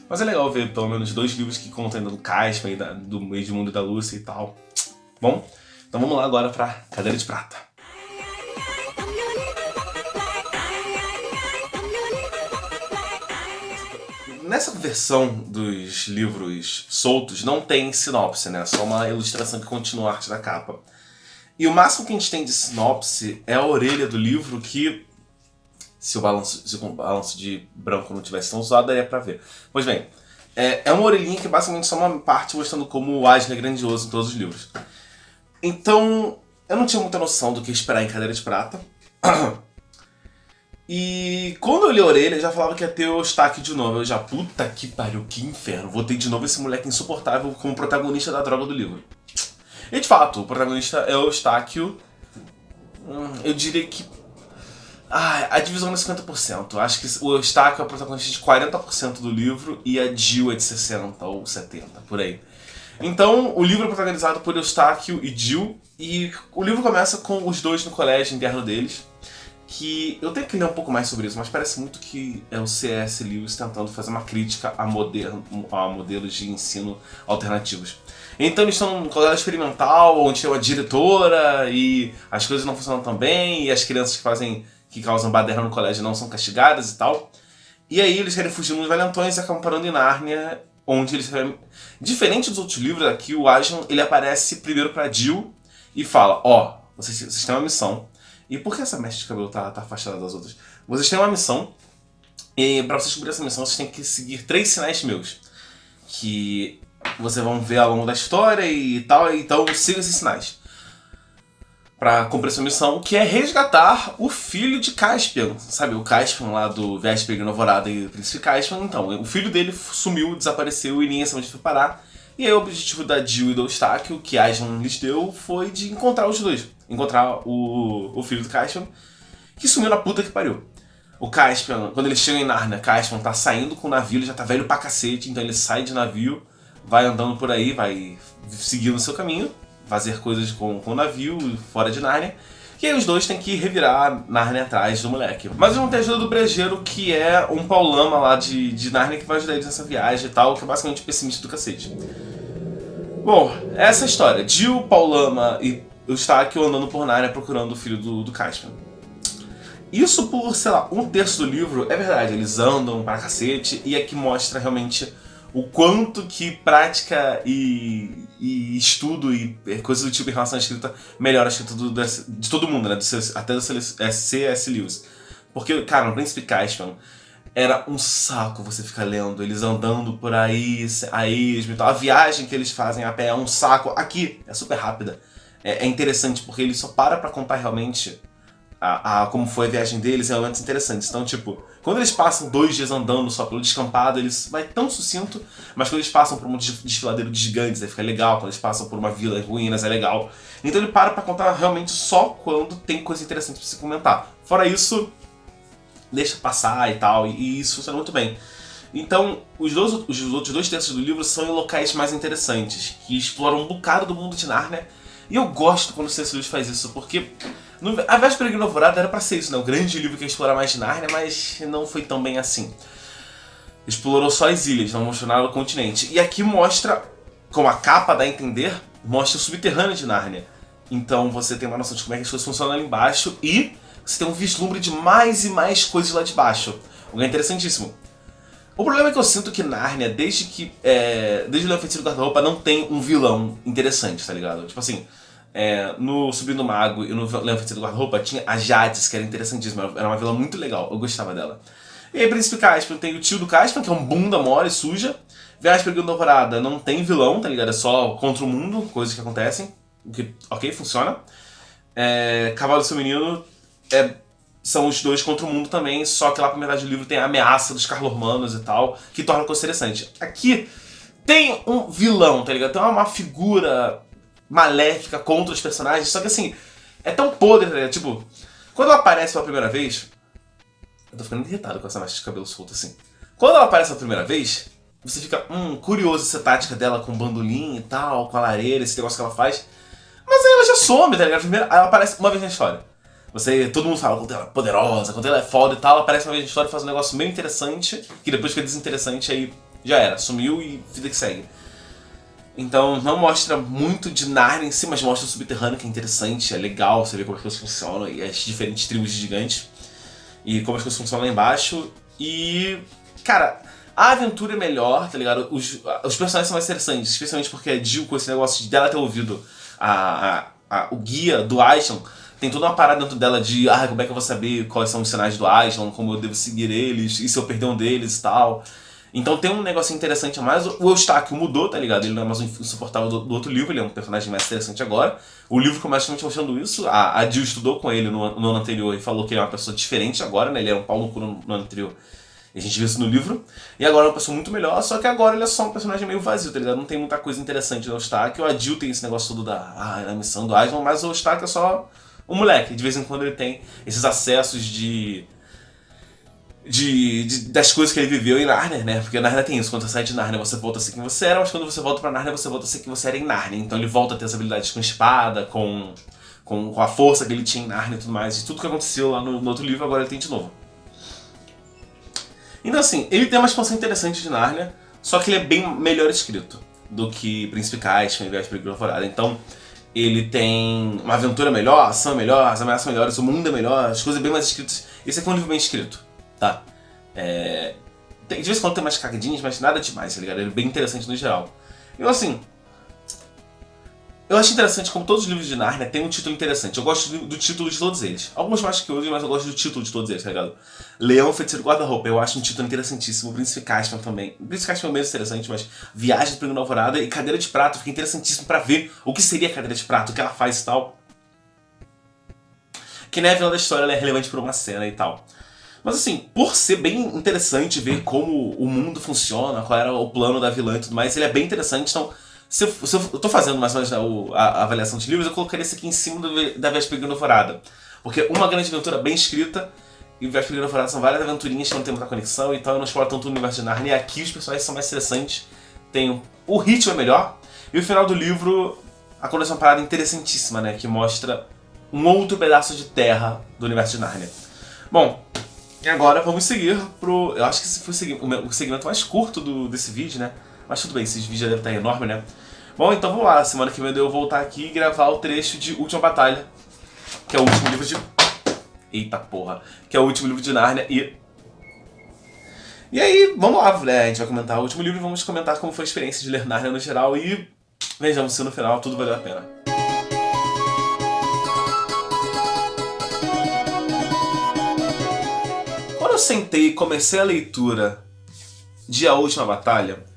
Mas é legal ver pelo menos 2 livros que contam ainda do Caspian, do Edmundo e da Lúcia e tal. Bom, então vamos lá agora pra Cadeira de Prata. Nessa versão dos livros soltos não tem sinopse, né? Só uma ilustração que continua a arte da capa. E o máximo que a gente tem de sinopse é a orelha do livro que, se o balanço de branco não tivesse tão usado, daria pra ver. Pois bem, é uma orelhinha que basicamente só uma parte mostrando como o Aslan é grandioso em todos os livros. Então, eu não tinha muita noção do que esperar em Cadeira de Prata. E quando eu li a orelha, já falava que ia ter o Eustáquio de novo. Eu já, puta que pariu, que inferno. Vou ter de novo esse moleque insuportável como protagonista da droga do livro. E de fato, o protagonista é o Eustáquio. Eu diria que... a divisão é 50%. Acho que o Eustáquio é o protagonista de 40% do livro e a Jill é de 60% ou 70%, por aí. Então, o livro é protagonizado por Eustáquio e Jill. E o livro começa com os dois no colégio interno deles. Que eu tenho que ler um pouco mais sobre isso, mas parece muito que é o C.S. Lewis tentando fazer uma crítica a modelos de ensino alternativos. Então eles estão num colégio experimental, onde tem uma diretora e as coisas não funcionam tão bem, e as crianças que causam baderna no colégio não são castigadas e tal. E aí eles querem fugir nos valentões e acabam parando em Nárnia, onde eles... Diferente dos outros livros, aqui o Aslan, ele aparece primeiro pra Jill e fala, vocês têm uma missão. E por que essa mecha de cabelo tá afastada das outras? Vocês têm uma missão, e pra vocês cumprir essa missão, vocês têm que seguir 3 sinais meus. Que vocês vão ver ao longo da história e tal, então sigam esses sinais. Pra cumprir essa missão, que é resgatar o filho de Caspian. Sabe, o Caspian lá do Véspera Alvorada e do Príncipe Caspian. Então, o filho dele sumiu, desapareceu e ninguém sabe onde foi parar. E aí o objetivo da Jill e do Eustáquio, que Aslan lhes deu, foi de encontrar os dois. Encontrar o filho do Caspian, que sumiu na puta que pariu. O Caspian, quando ele chega em Nárnia, Caspian tá saindo com o navio, ele já tá velho pra cacete, então ele sai de navio, vai andando por aí, vai seguindo o seu caminho, fazer coisas com o navio, fora de Nárnia. E aí os dois têm que revirar Nárnia atrás do moleque. Mas vão ter ajuda do brejeiro, que é um paulama lá de Nárnia, que vai ajudar eles nessa viagem e tal, que é basicamente pessimista do cacete. Bom, essa é a história. Jill, paulama e Eustáquio andando por Nárnia procurando o filho do Caspian. Isso por, sei lá, 1/3 do livro, é verdade, eles andam pra cacete, e aqui mostra realmente o quanto que prática e estudo e coisas do tipo em relação à escrita melhora a escrita de todo mundo, né? Até do C.S. Lewis. Porque, cara, no Príncipe Caspian era um saco você ficar lendo, eles andando por aí, a esmo e tal. A viagem que eles fazem a pé é um saco. Aqui é super rápida. É interessante porque ele só para pra contar realmente como foi a viagem deles em momentos interessantes. Então, tipo, quando eles passam 2 dias andando só pelo descampado, eles vai tão sucinto, mas quando eles passam por um desfiladeiro de gigantes, aí fica legal. Quando eles passam por uma vila em ruínas, é legal. Então ele para pra contar realmente só quando tem coisa interessante pra se comentar. Fora isso, deixa passar e tal, e isso funciona muito bem. Então, os outros 2/3 do livro são em locais mais interessantes, que exploram um bocado do mundo de Nárnia. E eu gosto quando o C.S. Lewis faz isso, porque a Véspera Alvorada era pra ser isso, né? O grande livro que ia explorar mais de Nárnia, mas não foi tão bem assim. Explorou só as ilhas, não mostrou nada do continente. E aqui mostra, como a capa dá a entender, mostra o subterrâneo de Nárnia. Então você tem uma noção de como é que as coisas funcionam lá embaixo e você tem um vislumbre de mais e mais coisas lá de baixo. O que é interessantíssimo. O problema é que eu sinto que Nárnia, desde o Leão Feiticeiro do Guarda-Roupa, não tem um vilão interessante, tá ligado? Tipo assim, no Sobrinho do Mago e no Leão Feiticeiro do Guarda-Roupa tinha a Jadis, que era interessantíssima, era uma vilã muito legal, eu gostava dela. E aí, Príncipe Caspian, tem o tio do Caspian, que é um bunda mole, suja. Véspera Alvorada não tem vilão, tá ligado? É só contra o mundo, coisas que acontecem. Que, ok, funciona. Cavalo do Seu Menino são os dois contra o mundo também, só que lá pra metade do livro tem a ameaça dos Carlormanos e tal, que torna a coisa interessante. Aqui tem um vilão, tá ligado? Tem uma figura maléfica contra os personagens, só que assim, é tão podre, tá ligado? Tipo, quando ela aparece pela primeira vez... Eu tô ficando irritado com essa mecha de cabelo solto assim. Quando ela aparece pela primeira vez, você fica, curioso essa tática dela com o bandolim e tal, com a lareira, esse negócio que ela faz. Mas aí ela já some, tá ligado? Primeiro, ela aparece uma vez na história. Todo mundo fala quanto ela é poderosa, quanto ela é foda e tal, ela aparece uma vez na história e faz um negócio meio interessante, que depois fica desinteressante, aí já era, sumiu e vida que segue. Então não mostra muito de Nárnia em si, mas mostra o subterrâneo, que é interessante, é legal, você vê como as coisas funcionam e as diferentes tribos de gigantes. E como as coisas funcionam lá embaixo. E, cara, a aventura é melhor, tá ligado? Os personagens são mais interessantes, especialmente porque a Jill, com esse negócio de dela ter ouvido o guia do Aslan, tem toda uma parada dentro dela de como é que eu vou saber quais são os sinais do Aslan, como eu devo seguir eles, e se eu perder um deles e tal. Então tem um negócio interessante a mais. O Eustáquio mudou, tá ligado? Ele não é mais um insuportável do outro livro, ele é um personagem mais interessante agora. O livro começa justamente mostrando isso. A Jill estudou com ele no ano anterior e falou que ele é uma pessoa diferente agora, né? Ele era um pau no cu no ano anterior. E a gente viu isso no livro. E agora é uma pessoa muito melhor, só que agora ele é só um personagem meio vazio, tá ligado? Não tem muita coisa interessante no Eustáquio. A Jill tem esse negócio todo da missão do Aslan, mas o Eustáquio é só um moleque. De vez em quando ele tem esses acessos das coisas que ele viveu em Nárnia, né? Porque Nárnia tem isso, quando você sai de Nárnia você volta a ser quem você era, mas quando você volta pra Nárnia você volta a ser quem você era em Nárnia. Então ele volta a ter as habilidades com espada, com a força que ele tinha em Nárnia e tudo mais. E tudo que aconteceu lá no outro livro agora ele tem de novo. Então assim, ele tem uma expansão interessante de Nárnia, só que ele é bem melhor escrito do que Príncipe Caspian e Viagem Perigo Alvorada. Então ele tem uma aventura melhor, a ação é melhor, as ameaças melhores, o mundo é melhor, as coisas bem mais escritas. Esse aqui é um livro bem escrito, tá? De vez em quando tem mais cagadinhas, mas nada demais, tá ligado? Ele é bem interessante no geral. Então assim, eu acho interessante como todos os livros de Nárnia tem um título interessante. Eu gosto do título de todos eles. Alguns mais que outros, mas eu gosto do título de todos eles, tá ligado? Leão, Feiticeiro Guarda-Roupa, eu acho um título interessantíssimo. Príncipe Caspian também. Príncipe Caspian é meio interessante, mas Viagem do Perigo na Alvorada e Cadeira de Prato fica interessantíssimo pra ver o que seria a Cadeira de Prato, o que ela faz e tal. Que nem a vilã da história, ela é relevante por uma cena e tal. Mas assim, por ser bem interessante ver como o mundo funciona, qual era o plano da vilã e tudo mais, ele é bem interessante, então... Se eu tô fazendo mais ou menos a avaliação de livros, eu colocaria esse aqui em cima da Viagem Perigo na Alvorada. Porque uma grande aventura bem escrita, e Viagem Perigo na Alvorada são várias aventurinhas que não tem muita conexão, então eu não exploro tanto o universo de Narnia. E aqui os personagens são mais interessantes, o ritmo é melhor, e o final do livro acontece uma parada interessantíssima, né? Que mostra um outro pedaço de terra do universo de Narnia. Bom, e agora vamos seguir pro... Eu acho que esse foi o segmento mais curto desse vídeo, né? Mas tudo bem, esse vídeo já deve estar enorme, né? Bom, então vamos lá. Semana que vem eu vou voltar aqui e gravar o trecho de Última Batalha, que é o último livro de... Eita porra! Que é o último livro de Nárnia E aí, vamos lá, né? A gente vai comentar o último livro e vamos comentar como foi a experiência de ler Nárnia no geral e vejamos se no final tudo valeu a pena. Quando eu sentei e comecei a leitura de A Última Batalha,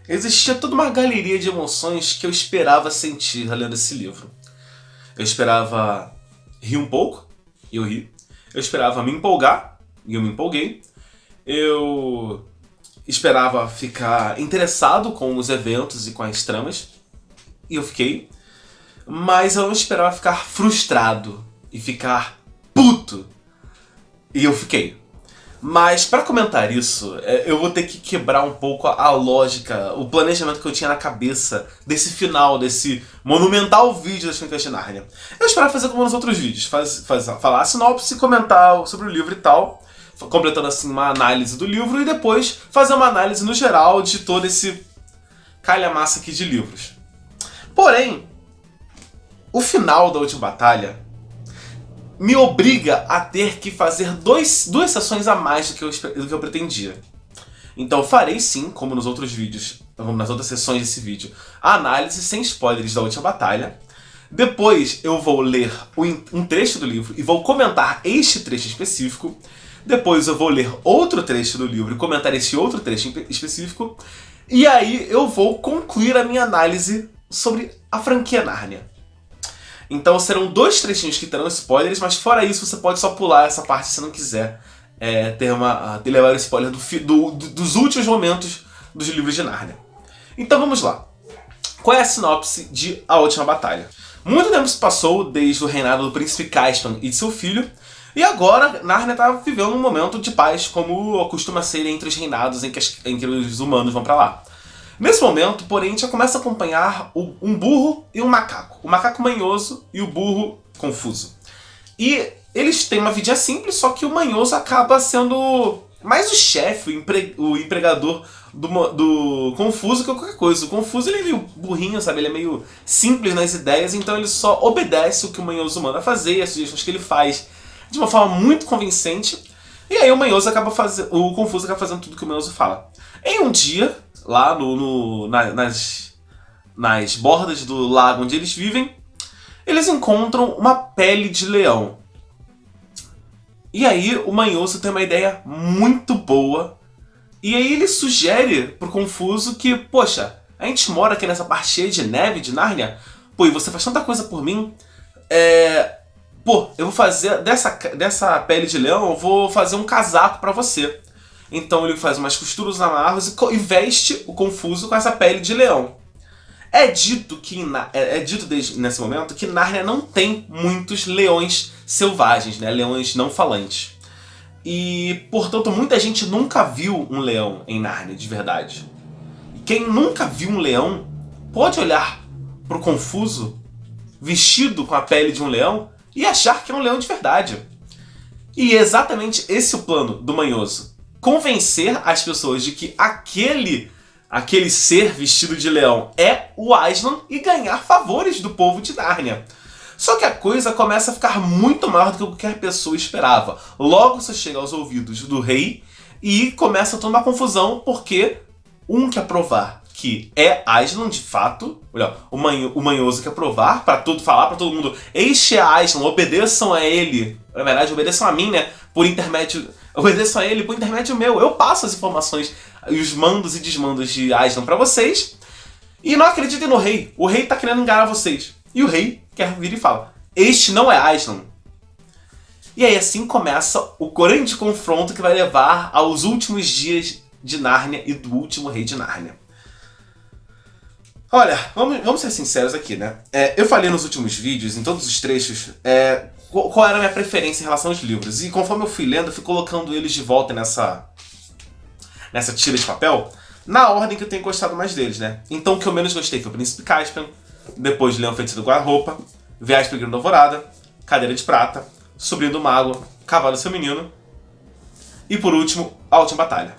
existia toda uma galeria de emoções que eu esperava sentir lendo esse livro. Eu esperava rir um pouco, e eu ri. Eu esperava me empolgar, e eu me empolguei. Eu esperava ficar interessado com os eventos e com as tramas, e eu fiquei. Mas eu não esperava ficar frustrado e ficar puto, e eu fiquei. Mas pra comentar isso, eu vou ter que quebrar um pouco a lógica, o planejamento que eu tinha na cabeça desse final, desse monumental vídeo das Crônicas de Nárnia. Eu esperava fazer como nos outros vídeos, falar a sinopse, comentar sobre o livro e tal, completando assim uma análise do livro e depois fazer uma análise no geral de todo esse calhamaço aqui de livros. Porém, o final da Última Batalha me obriga a ter que fazer duas sessões a mais do que eu pretendia. Então farei sim, como nos outros vídeos, como nas outras sessões desse vídeo, a análise sem spoilers da Última Batalha. Depois eu vou ler um trecho do livro e vou comentar este trecho específico. Depois eu vou ler outro trecho do livro e comentar esse outro trecho específico. E aí eu vou concluir a minha análise sobre a franquia Nárnia. Então serão 2 trechinhos que terão spoilers, mas fora isso você pode só pular essa parte se não quiser levar o spoiler dos últimos momentos dos livros de Nárnia. Então vamos lá. Qual é a sinopse de A Última Batalha? Muito tempo se passou desde o reinado do Príncipe Caspian e de seu filho, e agora Nárnia está vivendo um momento de paz, como costuma ser entre os reinados em que os humanos vão para lá. Nesse momento, porém, a gente já começa a acompanhar um burro e um macaco. O macaco manhoso e o burro confuso. E eles têm uma vidinha simples, só que o manhoso acaba sendo mais o chefe, o empregador do confuso que qualquer coisa. O confuso ele é meio burrinho, sabe? Ele é meio simples nas ideias, então ele só obedece o que o manhoso manda fazer, as sugestões que ele faz de uma forma muito convincente. E aí o confuso acaba fazendo tudo que o manhoso fala. Em um dia, lá nas bordas do lago onde eles vivem, eles encontram uma pele de leão. E aí o manhoso tem uma ideia muito boa E aí ele sugere pro Confuso que, poxa, a gente mora aqui nessa parte cheia de neve de Nárnia, pô, e você faz tanta coisa por mim, pô, eu vou fazer dessa pele de leão, eu vou fazer um casaco pra você. Então ele faz umas costuras amarras e veste o Confuso com essa pele de leão. É dito desde nesse momento que Nárnia não tem muitos leões selvagens, né? Leões não falantes. E, portanto, muita gente nunca viu um leão em Nárnia, de verdade. E quem nunca viu um leão pode olhar pro Confuso vestido com a pele de um leão e achar que é um leão de verdade. E é exatamente esse o plano do Manhoso. Convencer as pessoas de que aquele ser vestido de leão é o Aslan e ganhar favores do povo de Nárnia. Só que a coisa começa a ficar muito maior do que qualquer pessoa esperava. Logo você chega aos ouvidos do rei e começa a tomar confusão porque quer provar que é Aslan de fato. Olha, o Manhoso quer provar falar pra todo mundo: este é Aslan, obedeçam a ele. Na verdade, obedeçam a mim, né? Obedeçam a ele por intermédio meu. Eu passo as informações, os mandos e desmandos de Aslan pra vocês. E não acreditem no rei. O rei tá querendo enganar vocês. E o rei quer vir e fala: este não é Aslan. E aí assim começa o grande confronto que vai levar aos últimos dias de Nárnia e do último rei de Nárnia. Olha, vamos ser sinceros aqui, né? Eu falei nos últimos vídeos, em todos os trechos, qual era a minha preferência em relação aos livros. E conforme eu fui lendo, eu fui colocando eles de volta nessa tira de papel, na ordem que eu tenho gostado mais deles, né? Então o que eu menos gostei foi o Príncipe Caspian, depois Leão Feiticeiro do Guarda-Roupa, Viagem Peregrina da Alvorada, Cadeira de Prata, Sobrinho do Mago, Cavalo e Seu Menino e, por último, A Última Batalha.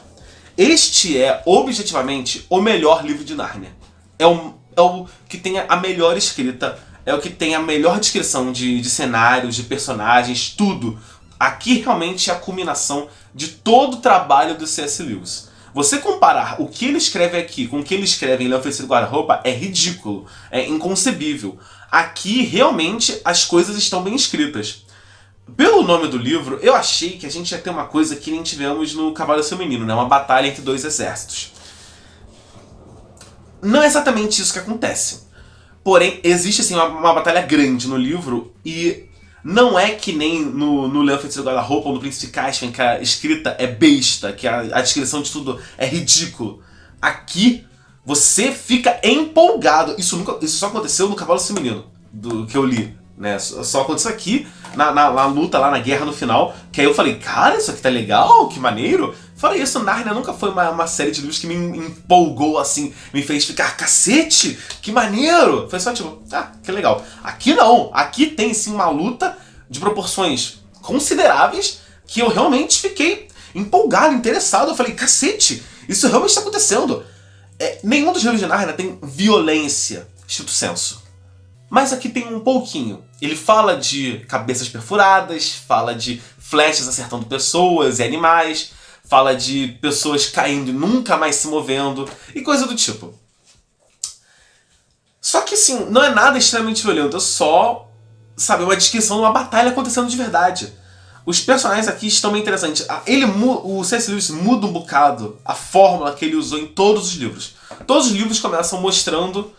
Este é, objetivamente, o melhor livro de Nárnia. É o que tem a melhor escrita, é o que tem a melhor descrição de cenários, de personagens, tudo. Aqui realmente é a culminação de todo o trabalho do C.S. Lewis. Você comparar o que ele escreve aqui com o que ele escreve em Leão Feiticeiro do Guarda-Roupa é ridículo, é inconcebível. Aqui realmente as coisas estão bem escritas. Pelo nome do livro, eu achei que a gente ia ter uma coisa que nem tivemos no Cavalo e Seu Menino, né? Uma batalha entre dois exércitos. Não é exatamente isso que acontece. Porém, existe assim, uma batalha grande no livro e não é que nem no Leão Feiticeiro do Guarda-Roupa ou no Príncipe Caspian, que a escrita é besta, que a descrição de tudo é ridículo. Aqui, você fica empolgado. Isso só aconteceu no Cavalo e Seu Menino, do que eu li. Né? Só aconteceu aqui, na luta, lá na guerra no final, que aí eu falei: cara, isso aqui tá legal, que maneiro. Fora isso, Nárnia nunca foi uma série de livros que me empolgou assim, me fez ficar: cacete, que maneiro. Foi só tipo: que legal. Aqui não, aqui tem sim uma luta de proporções consideráveis que eu realmente fiquei empolgado, interessado. Eu falei: cacete, isso realmente está acontecendo. Nenhum dos livros de Nárnia tem violência, estrito senso. Mas aqui tem um pouquinho. Ele fala de cabeças perfuradas, fala de flechas acertando pessoas e animais, fala de pessoas caindo e nunca mais se movendo, e coisa do tipo. Só que assim, não é nada extremamente violento, é só, sabe, uma descrição de uma batalha acontecendo de verdade. Os personagens aqui estão bem interessantes. O C.S. Lewis muda um bocado a fórmula que ele usou em todos os livros. Todos os livros começam mostrando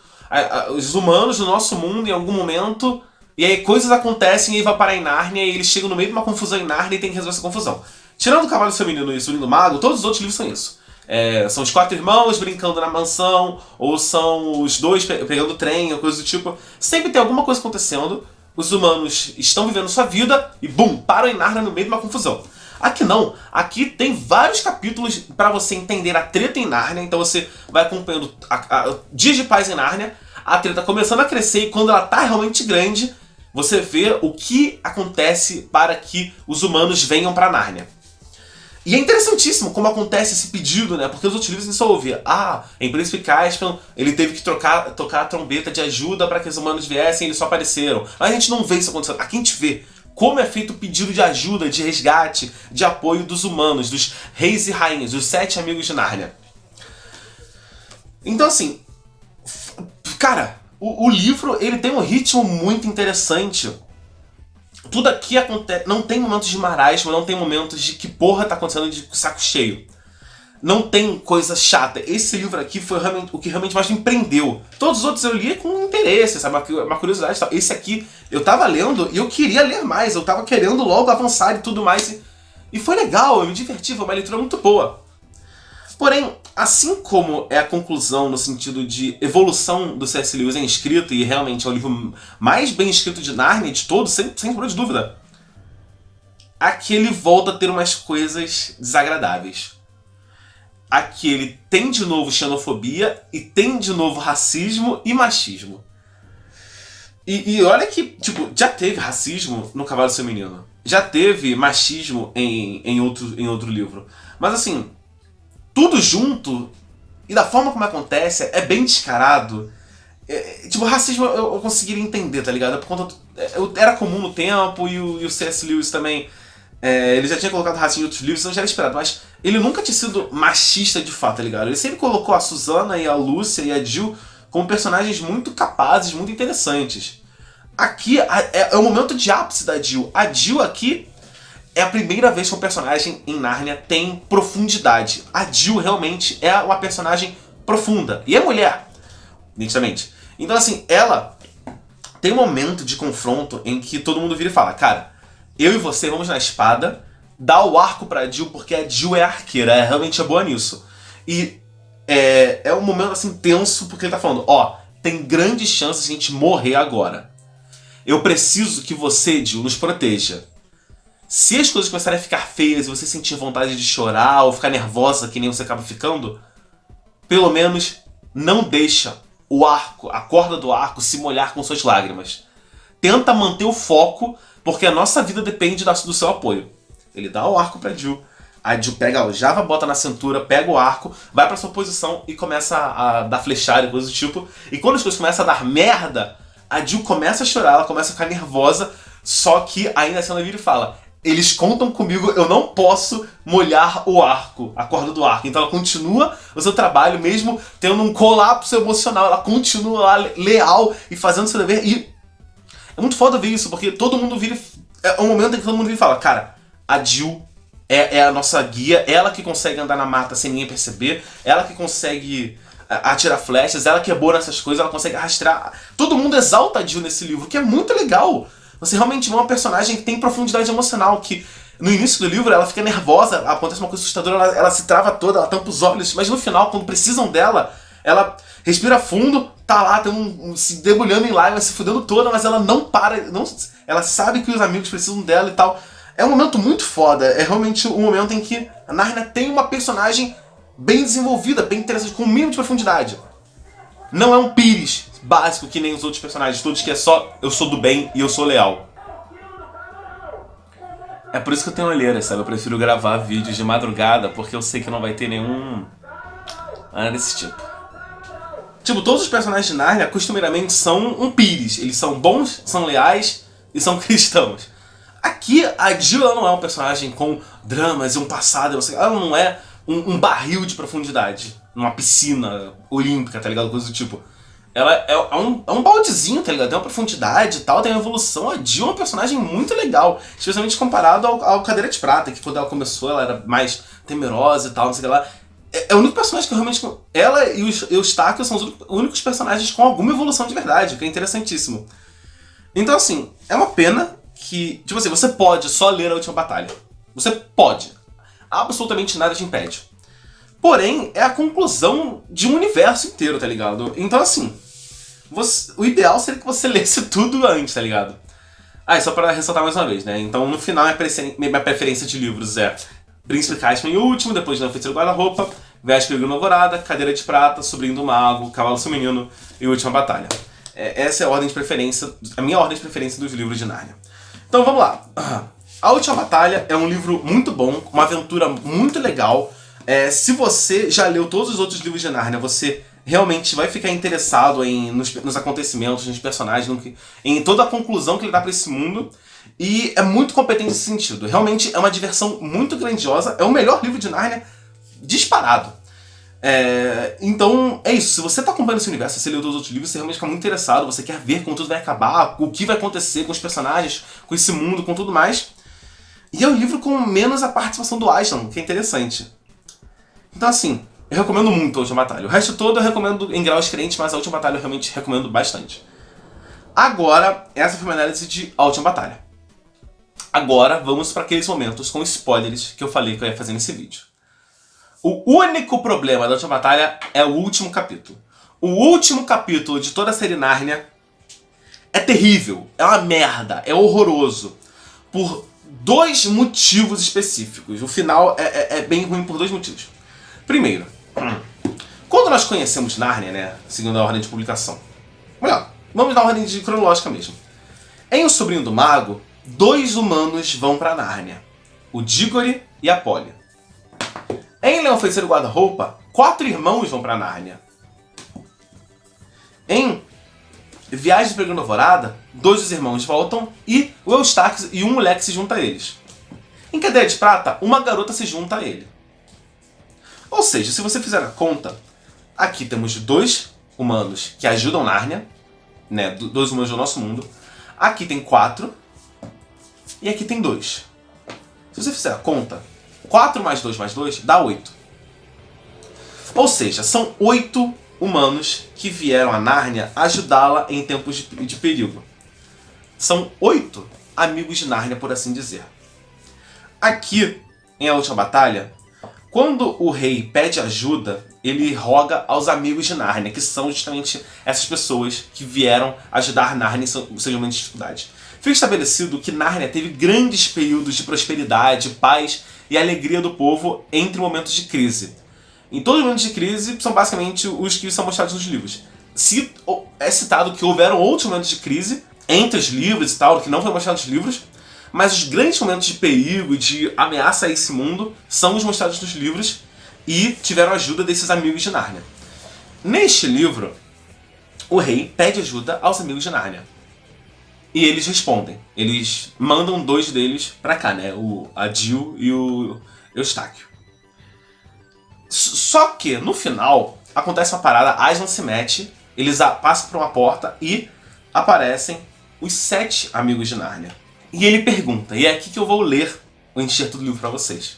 os humanos do nosso mundo em algum momento, e aí coisas acontecem e ele vai parar em Nárnia, e eles chegam no meio de uma confusão em Nárnia e tem que resolver essa confusão. Tirando o Cavalo e Seu Menino e o Sobrinho do Mago, todos os outros livros são isso. São os 4 irmãos brincando na mansão, ou são os 2 pegando trem, ou coisa do tipo. Sempre tem alguma coisa acontecendo, os humanos estão vivendo sua vida e bum, param em Nárnia no meio de uma confusão. Aqui não, aqui tem vários capítulos para você entender a treta em Nárnia, então você vai acompanhando dias de paz em Nárnia, a treta começando a crescer, e quando ela tá realmente grande, você vê o que acontece para que os humanos venham para Nárnia. E é interessantíssimo como acontece esse pedido, né? Porque os outros livros a gente só ouvia: em Príncipe Caspian ele teve que tocar a trombeta de ajuda para que os humanos viessem e eles só apareceram. Mas a gente não vê isso acontecendo. Aqui a gente vê como é feito o pedido de ajuda, de resgate, de apoio dos humanos, dos reis e rainhas, dos 7 amigos de Nárnia. Então assim, cara, o livro ele tem um ritmo muito interessante. Tudo aqui acontece, não tem momentos de marasmo, não tem momentos de que porra tá acontecendo de saco cheio. não tem coisa chata. Esse livro aqui foi realmente, o que realmente mais me prendeu. Todos os outros eu li com interesse, sabe? Uma curiosidade e tal. Esse aqui eu tava lendo e eu queria ler mais. Eu tava querendo logo avançar e tudo mais. E foi legal, eu me diverti, foi uma leitura muito boa. Porém, assim como é a conclusão no sentido de evolução do C.S. Lewis em escrita, e realmente é o livro mais bem escrito de Nárnia de todos, sem sombra de dúvida, aqui ele volta a ter umas coisas desagradáveis. Aqui ele tem de novo xenofobia e tem de novo racismo e machismo. E olha que, tipo, já teve racismo no Cavalo do Seu Menino. Já teve machismo em outro livro. Mas assim, tudo junto, e da forma como acontece, é bem descarado. Tipo, racismo eu conseguiria entender, tá ligado? Por conta era comum no tempo, e o C.S. Lewis também, ele já tinha colocado racismo em outros livros, então já era esperado. Mas ele nunca tinha sido machista de fato, tá ligado? Ele sempre colocou a Susana e a Lúcia e a Jill como personagens muito capazes, muito interessantes. Aqui é o momento de ápice da Jill. A Jill aqui é a primeira vez que um personagem em Nárnia tem profundidade. A Jill realmente é uma personagem profunda. E é mulher, nitidamente. Então assim, ela tem um momento de confronto em que todo mundo vira e fala: cara, eu e você vamos na espada, dá o arco pra Jill, porque a Jill é arqueira, realmente é boa nisso. E é um momento assim tenso, porque ele tá falando: ó, tem grandes chances de a gente morrer agora. Eu preciso que você, Jill, nos proteja. Se as coisas começarem a ficar feias e você sentir vontade de chorar ou ficar nervosa que nem você acaba ficando, pelo menos não deixa o arco, a corda do arco, se molhar com suas lágrimas. Tenta manter o foco, porque a nossa vida depende do seu apoio. Ele dá o arco pra Jill. A Jill pega a aljava, bota na cintura, pega o arco, vai pra sua posição e começa a dar flechada e coisa do tipo. E quando as coisas começam a dar merda, a Jill começa a chorar, ela começa a ficar nervosa, só que ainda assim ela vira e fala: eles contam comigo, eu não posso molhar o arco, a corda do arco. Então ela continua o seu trabalho, mesmo tendo um colapso emocional. Ela continua lá, leal e fazendo o seu dever. E é muito foda ver isso, porque todo mundo vira... É um momento em que todo mundo vira e fala: cara, a Jill é a nossa guia, ela que consegue andar na mata sem ninguém perceber, ela que consegue atirar flechas, ela que é boa nessas coisas, ela consegue arrastar... Todo mundo exalta a Jill nesse livro, que é muito legal. Você realmente vê uma personagem que tem profundidade emocional, que no início do livro ela fica nervosa, acontece uma coisa assustadora, ela se trava toda, ela tampa os olhos, mas no final, quando precisam dela, ela respira fundo, tá lá, se debulhando em lágrimas, se fudendo toda, mas ela não para, ela sabe que os amigos precisam dela e tal. É um momento muito foda, é realmente um momento em que a Nárnia tem uma personagem bem desenvolvida, bem interessante, com um mínimo de profundidade. Não é um Pires básico que nem os outros personagens, todos que é só eu sou do bem e eu sou leal. É por isso que eu tenho olheiras, sabe? Eu prefiro gravar vídeos de madrugada, porque eu sei que não vai ter nenhum... nada desse tipo. Tipo, todos os personagens de Nárnia costumeiramente são um Pires. Eles são bons, são leais e são cristãos. Aqui, a Jill ela não é um personagem com dramas e um passado, ela não é um barril de profundidade numa piscina olímpica, tá ligado? Coisa do tipo. Ela é um baldezinho, tá ligado? Tem uma profundidade e tal, tem uma evolução. A Jill é uma personagem muito legal, especialmente comparado ao Cadeira de Prata, que quando ela começou ela era mais temerosa e tal, não sei o que lá. É o único personagem que realmente... Ela e o Eustáquio são os únicos personagens com alguma evolução de verdade, o que é interessantíssimo. Então assim, é uma pena que... Tipo assim, você pode só ler A Última Batalha. Você pode. Absolutamente nada te impede. Porém, é a conclusão de um universo inteiro, tá ligado? Então, assim, o ideal seria que você lesse tudo antes, tá ligado? E só pra ressaltar mais uma vez, né? Então, no final, minha preferência de livros é Príncipe Caspian e o Último, depois de Não Feiticeiro Guarda-Roupa, Véspera de Alvorada, Cadeira de Prata, Sobrinho do Mago, Cavalo do Seu Menino e Última Batalha. Essa é a ordem de preferência, a minha ordem de preferência dos livros de Nárnia. Então, vamos lá. A Última Batalha é um livro muito bom, uma aventura muito legal. Se você já leu todos os outros livros de Nárnia, você realmente vai ficar interessado nos acontecimentos, nos personagens, em toda a conclusão que ele dá pra esse mundo. E é muito competente nesse sentido. Realmente é uma diversão muito grandiosa. É o melhor livro de Nárnia disparado. Então é isso. Se você tá acompanhando esse universo, se você leu todos os outros livros, você realmente fica muito interessado, você quer ver como tudo vai acabar, o que vai acontecer com os personagens, com esse mundo, com tudo mais. E é um livro com menos a participação do Aslan, que é interessante. Então assim, eu recomendo muito a Última Batalha. O resto todo eu recomendo em graus diferentes, mas a Última Batalha eu realmente recomendo bastante. Agora, essa foi a minha análise de A Última Batalha. Agora, vamos para aqueles momentos com spoilers que eu falei que eu ia fazer nesse vídeo. O único problema da Última Batalha é o último capítulo. O último capítulo de toda a série Nárnia é terrível, é uma merda, é horroroso. Por 2 motivos específicos. O final é bem ruim por 2 motivos. Primeiro, quando nós conhecemos Nárnia, né, segundo a ordem de publicação, melhor, vamos na ordem de cronológica mesmo. Em O Sobrinho do Mago, 2 humanos vão pra Nárnia, o Digory e a Polly. Em Leão Feiticeiro Guarda-Roupa, 4 irmãos vão pra Nárnia. Em Viagem de Pregando Alvorada, 2 dos irmãos voltam e o Eustáquio e um moleque se junta a eles. Em Cadeia de Prata, uma garota se junta a ele. Ou seja, se você fizer a conta, aqui temos 2 humanos que ajudam Nárnia, né, 2 humanos do nosso mundo. Aqui tem 4 e aqui tem 2. Se você fizer a conta, 4 mais 2 mais 2 dá 8. Ou seja, são 8 humanos que vieram a Nárnia ajudá-la em tempos de perigo. São 8 amigos de Nárnia, por assim dizer. Aqui, em A Última Batalha, quando o rei pede ajuda, ele roga aos amigos de Nárnia, que são justamente essas pessoas que vieram ajudar Nárnia em seus momentos de dificuldade. Fica estabelecido que Nárnia teve grandes períodos de prosperidade, paz e alegria do povo entre momentos de crise. Em todos os momentos de crise, são basicamente os que são mostrados nos livros. É citado que houveram outros momentos de crise entre os livros e tal, que não foi mostrado nos livros, mas os grandes momentos de perigo e de ameaça a esse mundo são os mostrados nos livros e tiveram ajuda desses amigos de Nárnia. Neste livro, o rei pede ajuda aos amigos de Nárnia. E eles respondem. Eles mandam 2 deles pra cá, né? A Jill e o Eustáquio. Só que, no final, acontece uma parada, Aslan se mete, eles passam por uma porta e aparecem os 7 amigos de Nárnia. E ele pergunta, e é aqui que eu vou ler o enxerto do livro pra vocês.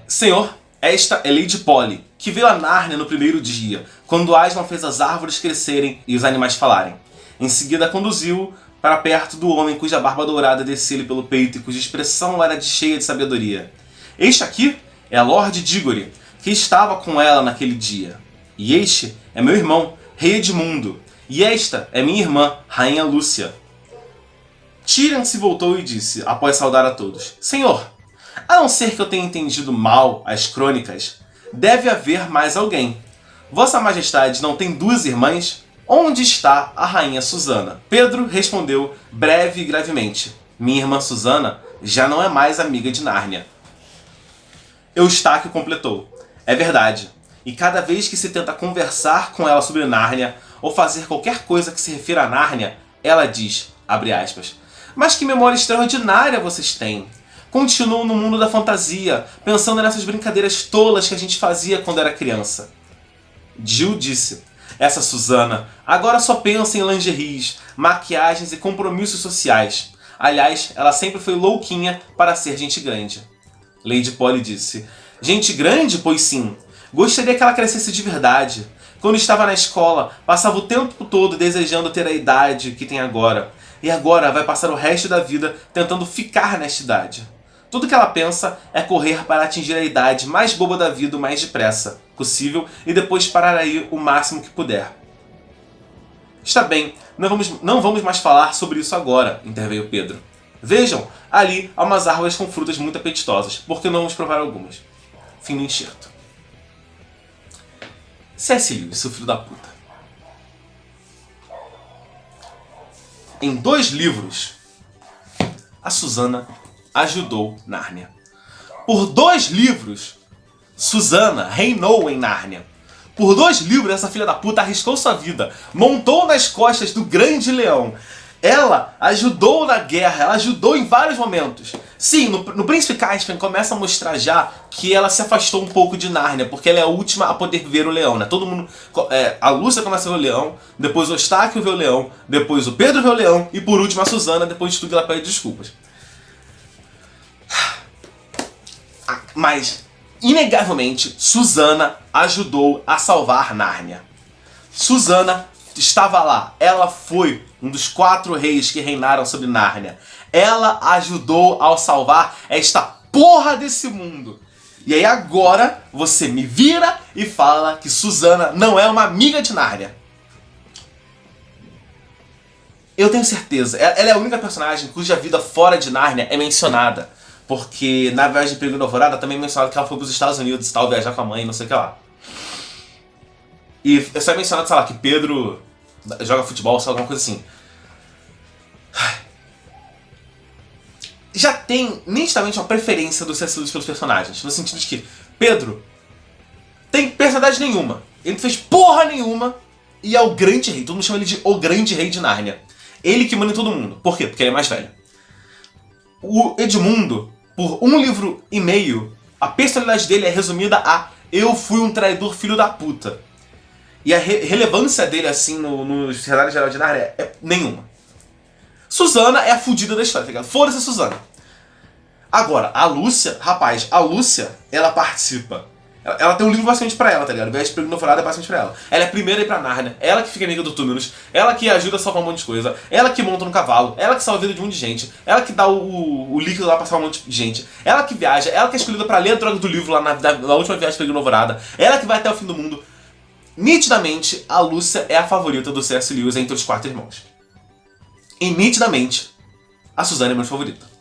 Senhor, esta é Lady Polly, que veio a Nárnia no primeiro dia, quando Aslan fez as árvores crescerem e os animais falarem. Em seguida conduziu para perto do homem cuja barba dourada descia-lhe pelo peito e cuja expressão era cheia de sabedoria. Este aqui é a Lorde Digory, que estava com ela naquele dia. E este é meu irmão, Rei Edmundo. E esta é minha irmã, Rainha Lúcia. Tyrion se voltou e disse, após saudar a todos, Senhor, a não ser que eu tenha entendido mal as crônicas, deve haver mais alguém. Vossa Majestade não tem 2 irmãs? Onde está a Rainha Susana? Pedro respondeu breve e gravemente, minha irmã Susana já não é mais amiga de Nárnia. Eustáquio completou, é verdade, e cada vez que se tenta conversar com ela sobre Nárnia, ou fazer qualquer coisa que se refira a Nárnia, ela diz, abre aspas, mas que memória extraordinária vocês têm. Continuam no mundo da fantasia, pensando nessas brincadeiras tolas que a gente fazia quando era criança. Jill disse, essa Susana agora só pensa em lingeries, maquiagens e compromissos sociais. Aliás, ela sempre foi louquinha para ser gente grande. Lady Polly disse, gente grande, pois sim. Gostaria que ela crescesse de verdade. Quando estava na escola, passava o tempo todo desejando ter a idade que tem agora. E agora vai passar o resto da vida tentando ficar nesta idade. Tudo que ela pensa é correr para atingir a idade mais boba da vida o mais depressa possível e depois parar aí o máximo que puder. Está bem, não vamos mais falar sobre isso agora, interveio Pedro. Vejam, ali há umas árvores com frutas muito apetitosas, por que não vamos provar algumas? Fim do enxerto. C.S. Lewis, seu filho da puta. Em 2 livros, a Susana ajudou Nárnia. Por 2 livros, Susana reinou em Nárnia. Por 2 livros, essa filha da puta arriscou sua vida, montou nas costas do grande leão. Ela ajudou na guerra, ela ajudou em vários momentos. Sim, no Príncipe Caspian começa a mostrar já que ela se afastou um pouco de Nárnia, porque ela é a última a poder ver o leão, né? Todo mundo, a Lúcia começa a ver o leão, depois o Eustáquio vê o leão, depois o Pedro vê o leão e por último a Susana, depois de tudo ela pede desculpas. Mas Inegavelmente, Susana ajudou a salvar Nárnia. Susana estava lá. Ela foi um dos 4 reis que reinaram sobre Nárnia. Ela ajudou a salvar esta porra desse mundo. E aí agora você me vira e fala que Susana não é uma amiga de Nárnia. Eu tenho certeza. Ela é a única personagem cuja vida fora de Nárnia é mencionada. Porque na Viagem de Perigo da Alvorada também é mencionado que ela foi para os Estados Unidos e tal, viajar com a mãe, não sei o que lá. E é só mencionado, sei lá, que Pedro joga futebol, sei lá, alguma coisa assim. Já tem nitidamente uma preferência do C.S. Lewis pelos personagens. No sentido de que Pedro tem personalidade nenhuma. Ele não fez porra nenhuma e é o grande rei. Todo mundo chama ele de o grande rei de Nárnia. Ele que manda em todo mundo. Por quê? Porque ele é mais velho. O Edmundo, por 1 livro e meio, a personalidade dele é resumida a eu fui um traidor filho da puta. E a relevância dele, assim, no cenário geral de Nárnia é nenhuma. Susana é a fudida da história, tá ligado? Foda-se a Susana. Agora, a Lúcia, rapaz, a Lúcia, ela participa. Ela tem um livro basicamente pra ela, tá ligado? Viagem de Perigo da Alvorada é basicamente pra ela. Ela é a primeira a ir pra Nárnia, ela que fica amiga do Túmenos, ela que ajuda a salvar um monte de coisa, ela que monta no cavalo, ela que salva a vida de um monte de gente, ela que dá o líquido lá pra salvar um monte de gente, ela que viaja, ela que é escolhida pra ler a droga do livro lá na última Viagem de Perigo da Alvorada, ela que vai até o fim do mundo. Nitidamente, a Lúcia é a favorita do C.S. Lewis entre os 4 irmãos. E nitidamente, a Susana é a minha favorita.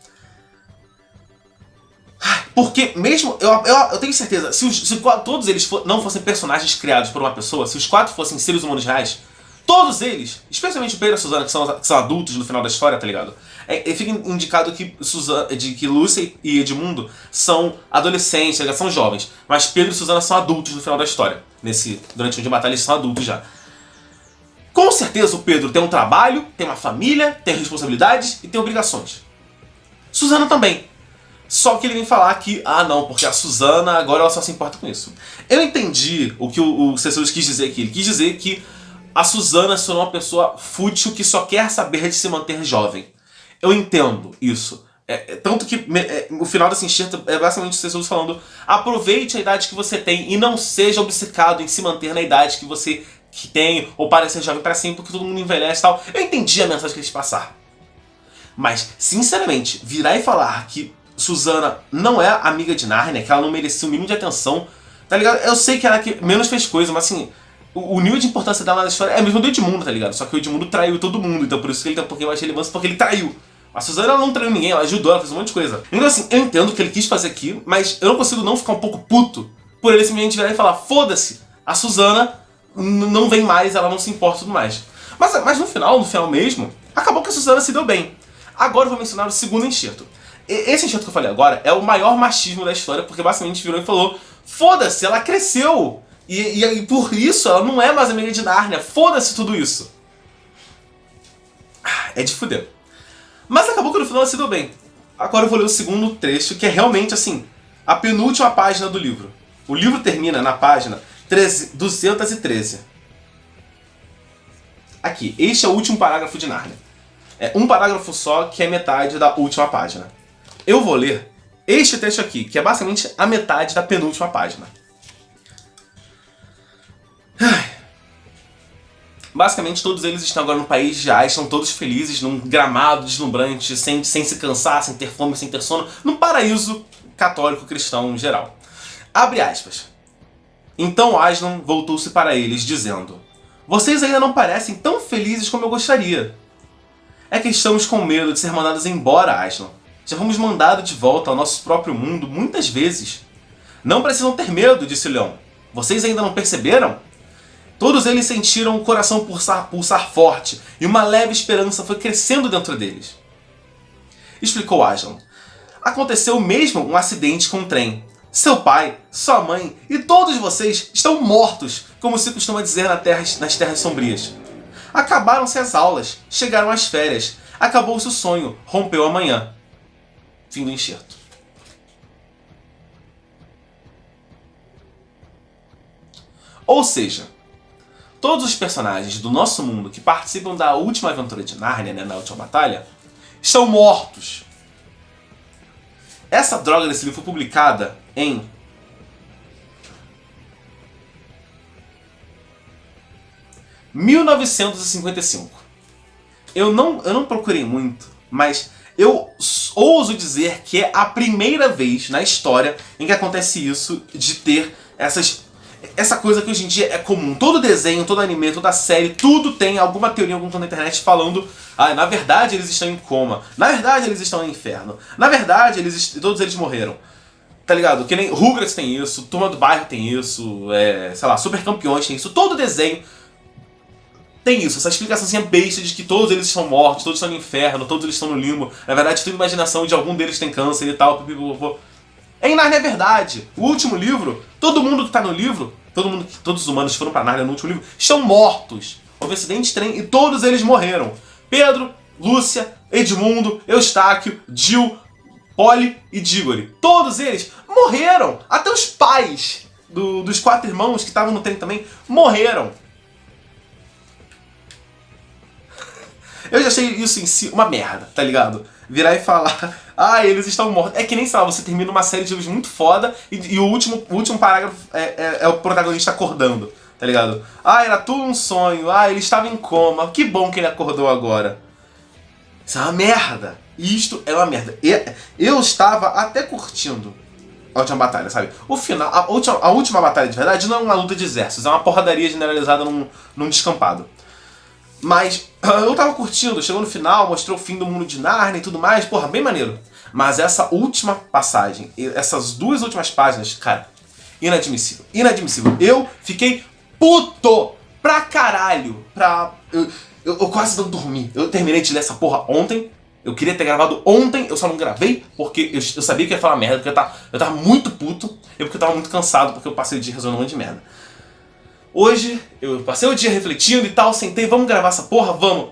Porque mesmo, eu tenho certeza, se todos eles não fossem personagens criados por uma pessoa, se os 4 fossem seres humanos reais, todos eles, especialmente o Pedro e a Susana, que são adultos no final da história, tá ligado? Fica indicado que Lúcia e Edmundo são adolescentes, eles são jovens, mas Pedro e Susana são adultos no final da história. Durante o dia de batalha eles são adultos já. Com certeza o Pedro tem um trabalho, tem uma família, tem responsabilidades e tem obrigações. Susana também. Só que ele vem falar que, não, porque a Susana agora ela só se importa com isso. Eu entendi o que o C.S. Lewis quis dizer aqui. Ele quis dizer que a Susana se tornou uma pessoa fútil que só quer saber de se manter jovem. Eu entendo isso. Tanto que o final desse enxerto é basicamente o C.S. Lewis falando: aproveite a idade que você tem e não seja obcecado em se manter na idade que você tem, ou parecer jovem para sempre, porque todo mundo envelhece e tal. Eu entendi a mensagem que eles passaram. Mas, sinceramente, virar e falar que Susana não é amiga de Nárnia, que ela não merecia o mínimo de atenção, tá ligado? Eu sei que ela que menos fez coisa, mas assim, o nível de importância dela na história é mesmo do Edmundo, tá ligado? Só que o Edmundo traiu todo mundo, então por isso que ele tem um pouquinho mais de relevância, porque ele traiu. A Susana ela não traiu ninguém, ela ajudou, ela fez um monte de coisa. Então assim, eu entendo o que ele quis fazer aqui, mas eu não consigo não ficar um pouco puto por ele simplesmente virar e falar: foda-se, a Susana não vem mais, ela não se importa e tudo mais. Mas no final mesmo, acabou que a Susana se deu bem. Agora eu vou mencionar o segundo enxerto. Esse enxerto que eu falei agora é o maior machismo da história, porque basicamente virou e falou: foda-se, ela cresceu! E por isso ela não é mais amiga de Nárnia, foda-se tudo isso. É de fuder. Mas acabou que no final ela se deu bem. Agora eu vou ler o segundo trecho, que é realmente assim, a penúltima página do livro. O livro termina na página 213. Aqui, este é o último parágrafo de Nárnia. É um parágrafo só, que é metade da última página. Eu vou ler este trecho aqui, que é basicamente a metade da penúltima página. Basicamente, todos eles estão agora no país já, estão todos felizes, num gramado deslumbrante, sem se cansar, sem ter fome, sem ter sono, num paraíso católico cristão em geral. Abre aspas. Então Aslan voltou-se para eles, dizendo: vocês ainda não parecem tão felizes como eu gostaria. É que estamos com medo de ser mandados embora, Aslan. Já fomos mandados de volta ao nosso próprio mundo muitas vezes. Não precisam ter medo, disse o leão. Vocês ainda não perceberam? Todos eles sentiram o coração pulsar forte, e uma leve esperança foi crescendo dentro deles. Explicou Aslan. Aconteceu mesmo um acidente com um trem. Seu pai, sua mãe e todos vocês estão mortos, como se costuma dizer nas terras sombrias. Acabaram-se as aulas, chegaram as férias, acabou-se o sonho, rompeu a manhã. Fim do enxerto. Ou seja, todos os personagens do nosso mundo que participam da última aventura de Nárnia, na última batalha, estão mortos. Essa droga desse livro foi publicada em 1955. Eu não procurei muito, mas eu ouso dizer que é a primeira vez na história em que acontece isso, de ter essa coisa que hoje em dia é comum. Todo desenho, todo anime, toda série, tudo tem alguma teoria, algum canto na internet falando: ah, na verdade eles estão em coma, na verdade eles estão no inferno, na verdade todos eles morreram. Tá ligado? Que nem Rugrats tem isso, Turma do Bairro tem isso, sei lá, Super Campeões tem isso, todo desenho tem isso, essa explicaçãozinha besta de que todos eles estão mortos, todos estão no inferno, todos eles estão no limbo. Na verdade, tudo imaginação de algum deles tem câncer e tal. Em Narnia é verdade. O último livro, todo mundo que tá no livro, todos os humanos que foram pra Narnia no último livro, estão mortos. Houve acidente de trem e todos eles morreram. Pedro, Lúcia, Edmundo, Eustáquio, Jill, Polly e Diggory. Todos eles morreram. Até os pais dos 4 irmãos que estavam no trem também morreram. Eu já achei isso em si uma merda, tá ligado? Virar e falar: ah, eles estão mortos. É que nem, sei lá, você termina uma série de livros muito foda e o último parágrafo é o protagonista acordando, tá ligado? Ah, era tudo um sonho. Ah, ele estava em coma. Que bom que ele acordou agora. Isso é uma merda. Isto é uma merda. Eu estava até curtindo a última batalha, sabe? O final, a última batalha de verdade não é uma luta de exércitos, é uma porradaria generalizada num descampado. Mas eu tava curtindo, chegou no final, mostrou o fim do mundo de Narnia e tudo mais, porra, bem maneiro. Mas essa última passagem, essas 2 últimas páginas, cara, inadmissível, inadmissível. Eu fiquei puto pra caralho. Eu quase não dormi. Eu terminei de ler essa porra ontem. Eu queria ter gravado ontem, eu só não gravei, porque eu sabia que ia falar merda, porque eu tava muito puto, e porque eu tava muito cansado, porque eu passei o dia resolvendo um monte de merda. Hoje, eu passei o dia refletindo e tal, sentei, vamos gravar essa porra, vamos.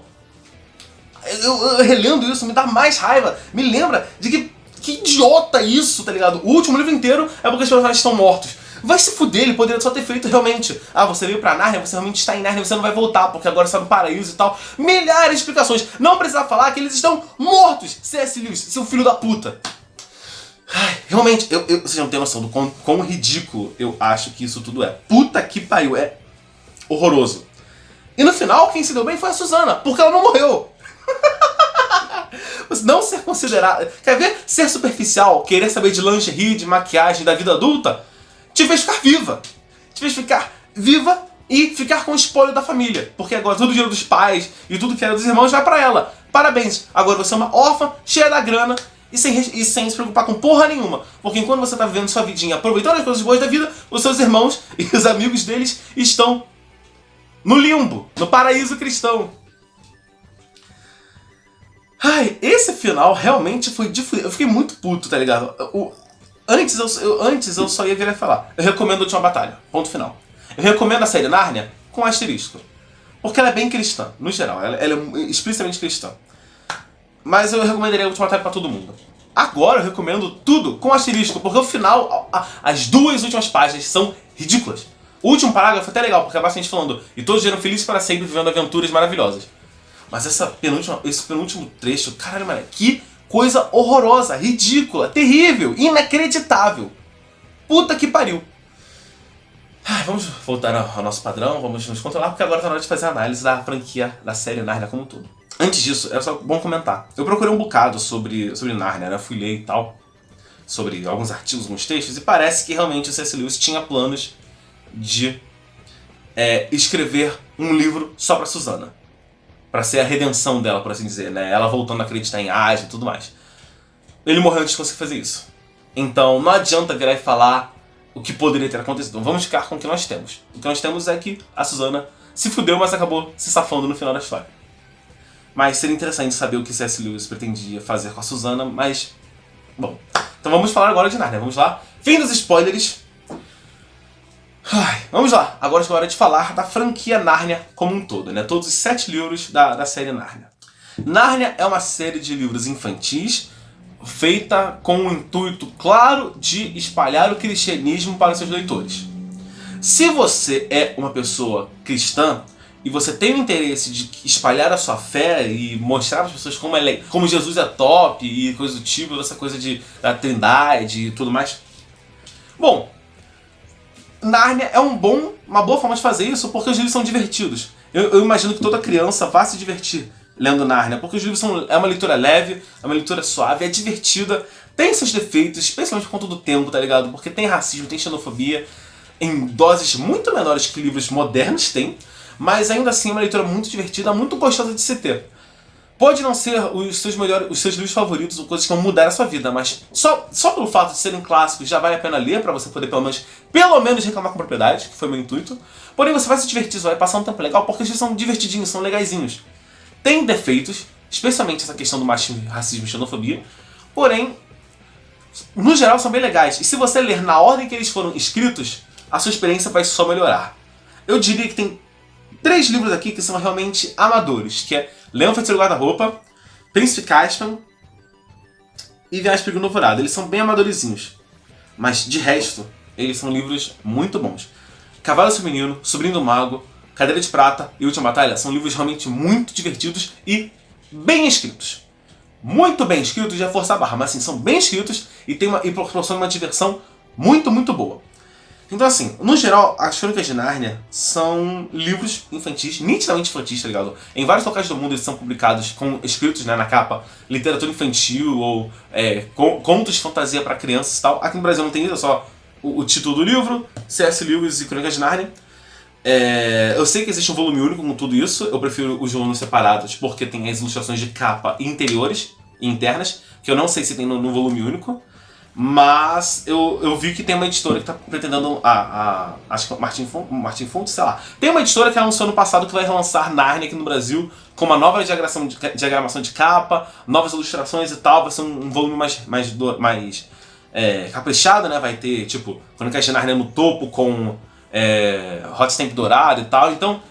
Eu relendo isso, me dá mais raiva, me lembra de que idiota isso, tá ligado? O último livro inteiro é porque os personagens estão mortos. Vai se fuder, ele poderia só ter feito realmente: ah, você veio pra Narnia, você realmente está em Narnia, você não vai voltar, porque agora você está no paraíso e tal. Milhares de explicações. Não precisa falar que eles estão mortos, C.S. Lewis, seu filho da puta. Ai, realmente, vocês não têm noção do quão ridículo eu acho que isso tudo é. Puta que pariu, é horroroso. E no final, quem se deu bem foi a Susana, porque ela não morreu. Não ser considerado... Quer ver? Ser superficial, querer saber de lingerie, de maquiagem, da vida adulta, te fez ficar viva. Te fez ficar viva e ficar com o espólio da família. Porque agora todo o dinheiro dos pais e tudo que era dos irmãos vai pra ela. Parabéns, agora você é uma órfã, cheia da grana, e sem se preocupar com porra nenhuma. Porque enquanto você tá vivendo sua vidinha, aproveitando as coisas boas da vida, os seus irmãos e os amigos deles estão no limbo, no paraíso cristão. Ai, esse final realmente foi de fuder. Eu fiquei muito puto, tá ligado? Antes eu só ia virar e falar: eu recomendo a última batalha, ponto final. Eu recomendo a série Narnia com asterisco. Porque ela é bem cristã, no geral. Ela é explicitamente cristã. Mas eu recomendaria a última batalha pra todo mundo. Agora eu recomendo tudo com asterisco, porque o final, as 2 últimas páginas são ridículas. O último parágrafo é até legal, porque é bastante falando: e todos eram felizes para sempre, vivendo aventuras maravilhosas. Mas esse penúltimo trecho, caralho, mano, que coisa horrorosa, ridícula, terrível, inacreditável. Puta que pariu. Ai, vamos voltar ao nosso padrão, vamos nos controlar, porque agora tá na hora de fazer a análise da franquia, da série Narnia como um todo. Antes disso, é só bom comentar. Eu procurei um bocado sobre Narnia, né? Fui ler e tal, sobre alguns artigos, alguns textos, e parece que realmente o C.S. Lewis tinha planos de escrever um livro só pra Susana. Pra ser a redenção dela, por assim dizer, né? Ela voltando a acreditar em Aslan e tudo mais. Ele morreu antes de conseguir fazer isso. Então não adianta virar e falar o que poderia ter acontecido. Então vamos ficar com o que nós temos. O que nós temos é que a Susana se fudeu, mas acabou se safando no final da história. Mas seria interessante saber o que C.S. Lewis pretendia fazer com a Susana, mas... bom, então vamos falar agora de Narnia, vamos lá. Fim dos spoilers. Ai, vamos lá, agora é hora de falar da franquia Narnia como um todo, né? Todos os 7 livros da série Narnia. Narnia é uma série de livros infantis feita com o intuito claro de espalhar o cristianismo para seus leitores. Se você é uma pessoa cristã e você tem o interesse de espalhar a sua fé e mostrar para as pessoas como Jesus é top e coisa do tipo, essa coisa da trindade e tudo mais, bom, Narnia é uma boa forma de fazer isso porque os livros são divertidos. Eu imagino que toda criança vá se divertir lendo Nárnia, porque os livros é uma leitura leve, é uma leitura suave, é divertida, tem seus defeitos, especialmente por conta do tempo, tá ligado? Porque tem racismo, tem xenofobia, em doses muito menores que livros modernos têm, mas ainda assim é uma leitura muito divertida, muito gostosa de se ter. Pode não ser os seus livros favoritos ou coisas que vão mudar a sua vida, mas só pelo fato de serem clássicos já vale a pena ler pra você poder pelo menos reclamar com propriedade, que foi meu intuito. Porém você vai se divertir, você vai passar um tempo legal, porque eles são divertidinhos, são legaizinhos. Tem defeitos, especialmente essa questão do machismo, racismo e xenofobia, porém, no geral são bem legais. E se você ler na ordem que eles foram escritos, a sua experiência vai só melhorar. Eu diria que tem 3 livros aqui que são realmente amadores, que é Leão Feiticeiro Guarda-Roupa, Príncipe Caspian e Viagem Perigo Novo Dourado. Eles são bem amadorzinhos, mas de resto, eles são livros muito bons. Cavalo Feminino, Sobrinho do Mago, Cadeira de Prata e Última Batalha são livros realmente muito divertidos e bem escritos. Muito bem escritos, já forçar a barra, mas assim, são bem escritos e proporcionam uma diversão muito, muito boa. Então assim, no geral, as Crônicas de Nárnia são livros infantis, nitidamente infantis, tá ligado? Em vários locais do mundo eles são publicados com escritos, né, na capa, literatura infantil ou contos de fantasia para crianças e tal. Aqui no Brasil não tem isso, é só o título do livro, C.S. Lewis e Crônicas de Nárnia. Eu sei que existe um volume único com tudo isso, eu prefiro os volumes separados porque tem as ilustrações de capa interiores e internas, que eu não sei se tem no volume único. Mas eu vi que tem uma editora que está pretendendo. Acho que é Martin Fontes, sei lá. Tem uma editora que anunciou no passado que vai relançar Nárnia aqui no Brasil com uma nova diagramação de capa, novas ilustrações e tal. Vai ser um volume mais caprichado, né? Vai ter, tipo, Crônicas de Nárnia no topo com hot stamp dourado e tal. Então,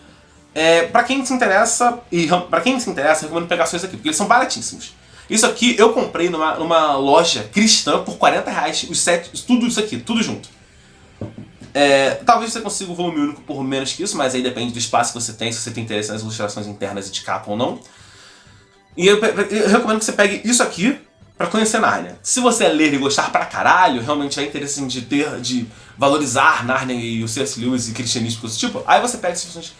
pra quem se interessa, eu recomendo pegar só isso aqui, porque eles são baratíssimos. Isso aqui eu comprei numa loja cristã por R$40, tudo isso aqui, tudo junto. Talvez você consiga o volume único por menos que isso, mas aí depende do espaço que você tem, se você tem interesse nas ilustrações internas e de capa ou não. E eu recomendo que você pegue isso aqui pra conhecer Nárnia. Se você ler e gostar pra caralho, realmente é interesse de valorizar Nárnia e o C.S. Lewis e cristianismo, coisas do tipo, aí você pega essas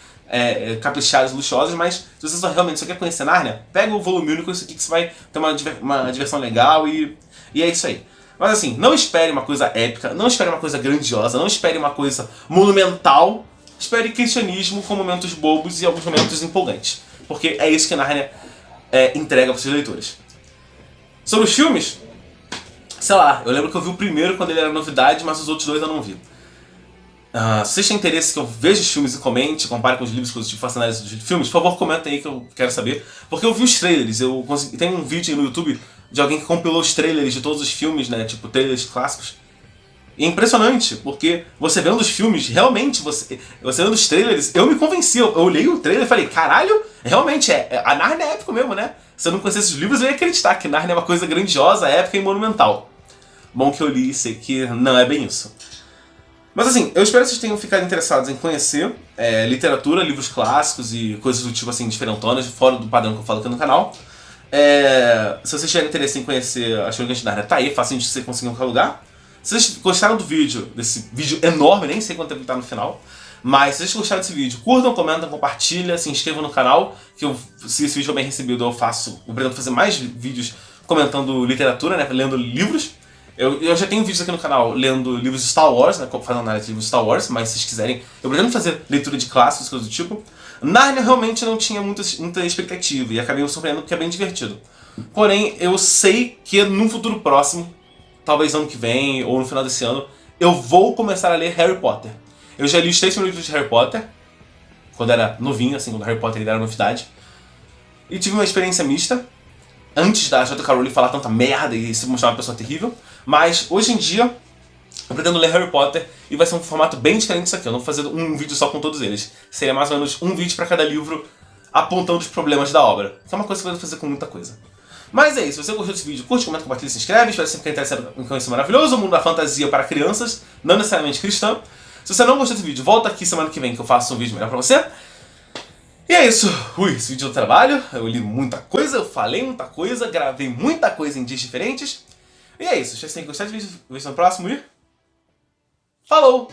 caprichadas, luxuosas, mas se você realmente só quer conhecer Nárnia, pega o volume único, isso aqui que você vai ter uma diversão legal e é isso aí. Mas assim, não espere uma coisa épica, não espere uma coisa grandiosa, não espere uma coisa monumental, espere cristianismo com momentos bobos e alguns momentos empolgantes, porque é isso que Nárnia entrega para os seus leitores. Sobre os filmes, sei lá, eu lembro que eu vi o primeiro quando ele era novidade, mas os outros 2 eu não vi. Se vocês têm interesse que eu veja os filmes e comente, compare com os livros, coisas tipo, faça análise dos filmes, por favor, comenta aí que eu quero saber. Porque eu vi os trailers, tem um vídeo aí no YouTube de alguém que compilou os trailers de todos os filmes, né, tipo trailers clássicos. E é impressionante, porque você vendo os filmes, realmente, você vendo os trailers, eu me convenci, eu olhei o trailer e falei, caralho, realmente a Nárnia é épico mesmo, né? Se eu não conhecesse os livros, eu ia acreditar que Nárnia é uma coisa grandiosa, épica e monumental. Bom que eu li e sei que não é bem isso. Mas assim, eu espero que vocês tenham ficado interessados em conhecer literatura, livros clássicos e coisas do tipo assim, diferentonas, fora do padrão que eu falo aqui no canal. Se vocês tiverem interesse em conhecer a Crônicas de Nárnia, tá aí, facinho de você conseguir em qualquer lugar. Se vocês gostaram do vídeo, desse vídeo enorme, nem sei quanto tempo tá no final, mas se vocês gostaram desse vídeo, curtam, comentam, compartilhem, se inscrevam no canal, que se esse vídeo for bem recebido, eu pretendo fazer mais vídeos comentando literatura, né, lendo livros. Eu já tenho vídeos aqui no canal lendo livros de Star Wars, né, fazendo análise de livros de Star Wars, mas se vocês quiserem, eu pretendo fazer leitura de clássicos, coisas do tipo. Nárnia realmente não tinha muita expectativa e acabei me surpreendendo porque é bem divertido. Porém, eu sei que num futuro próximo, talvez ano que vem ou no final desse ano, eu vou começar a ler Harry Potter. Eu já li os 3 livros de Harry Potter, quando era novinho, assim, quando Harry Potter era novidade. E tive uma experiência mista, antes da J.K. Rowling falar tanta merda e se mostrar uma pessoa terrível. Mas hoje em dia, eu pretendo ler Harry Potter e vai ser um formato bem diferente disso aqui. Eu não vou fazer um vídeo só com todos eles. Seria mais ou menos um vídeo para cada livro apontando os problemas da obra. Que é uma coisa que eu vou fazer com muita coisa. Mas é isso, se você gostou desse vídeo, curte, comenta, compartilha, se inscreve. Espero que você fique interessado em conhecer o maravilhoso mundo da fantasia para crianças, não necessariamente cristã. Se você não gostou desse vídeo, volta aqui semana que vem que eu faço um vídeo melhor pra você. E é isso. Esse vídeo do trabalho, eu li muita coisa, eu falei muita coisa, gravei muita coisa em dias diferentes. E é isso, espero que você tenha gostado do vídeo, vejo no próximo e... falou!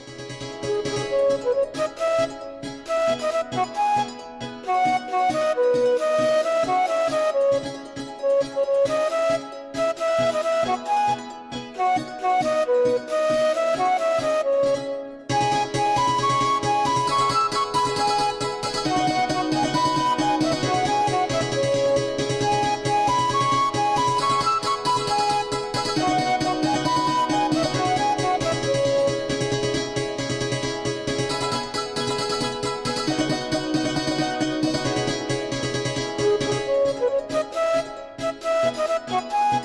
Música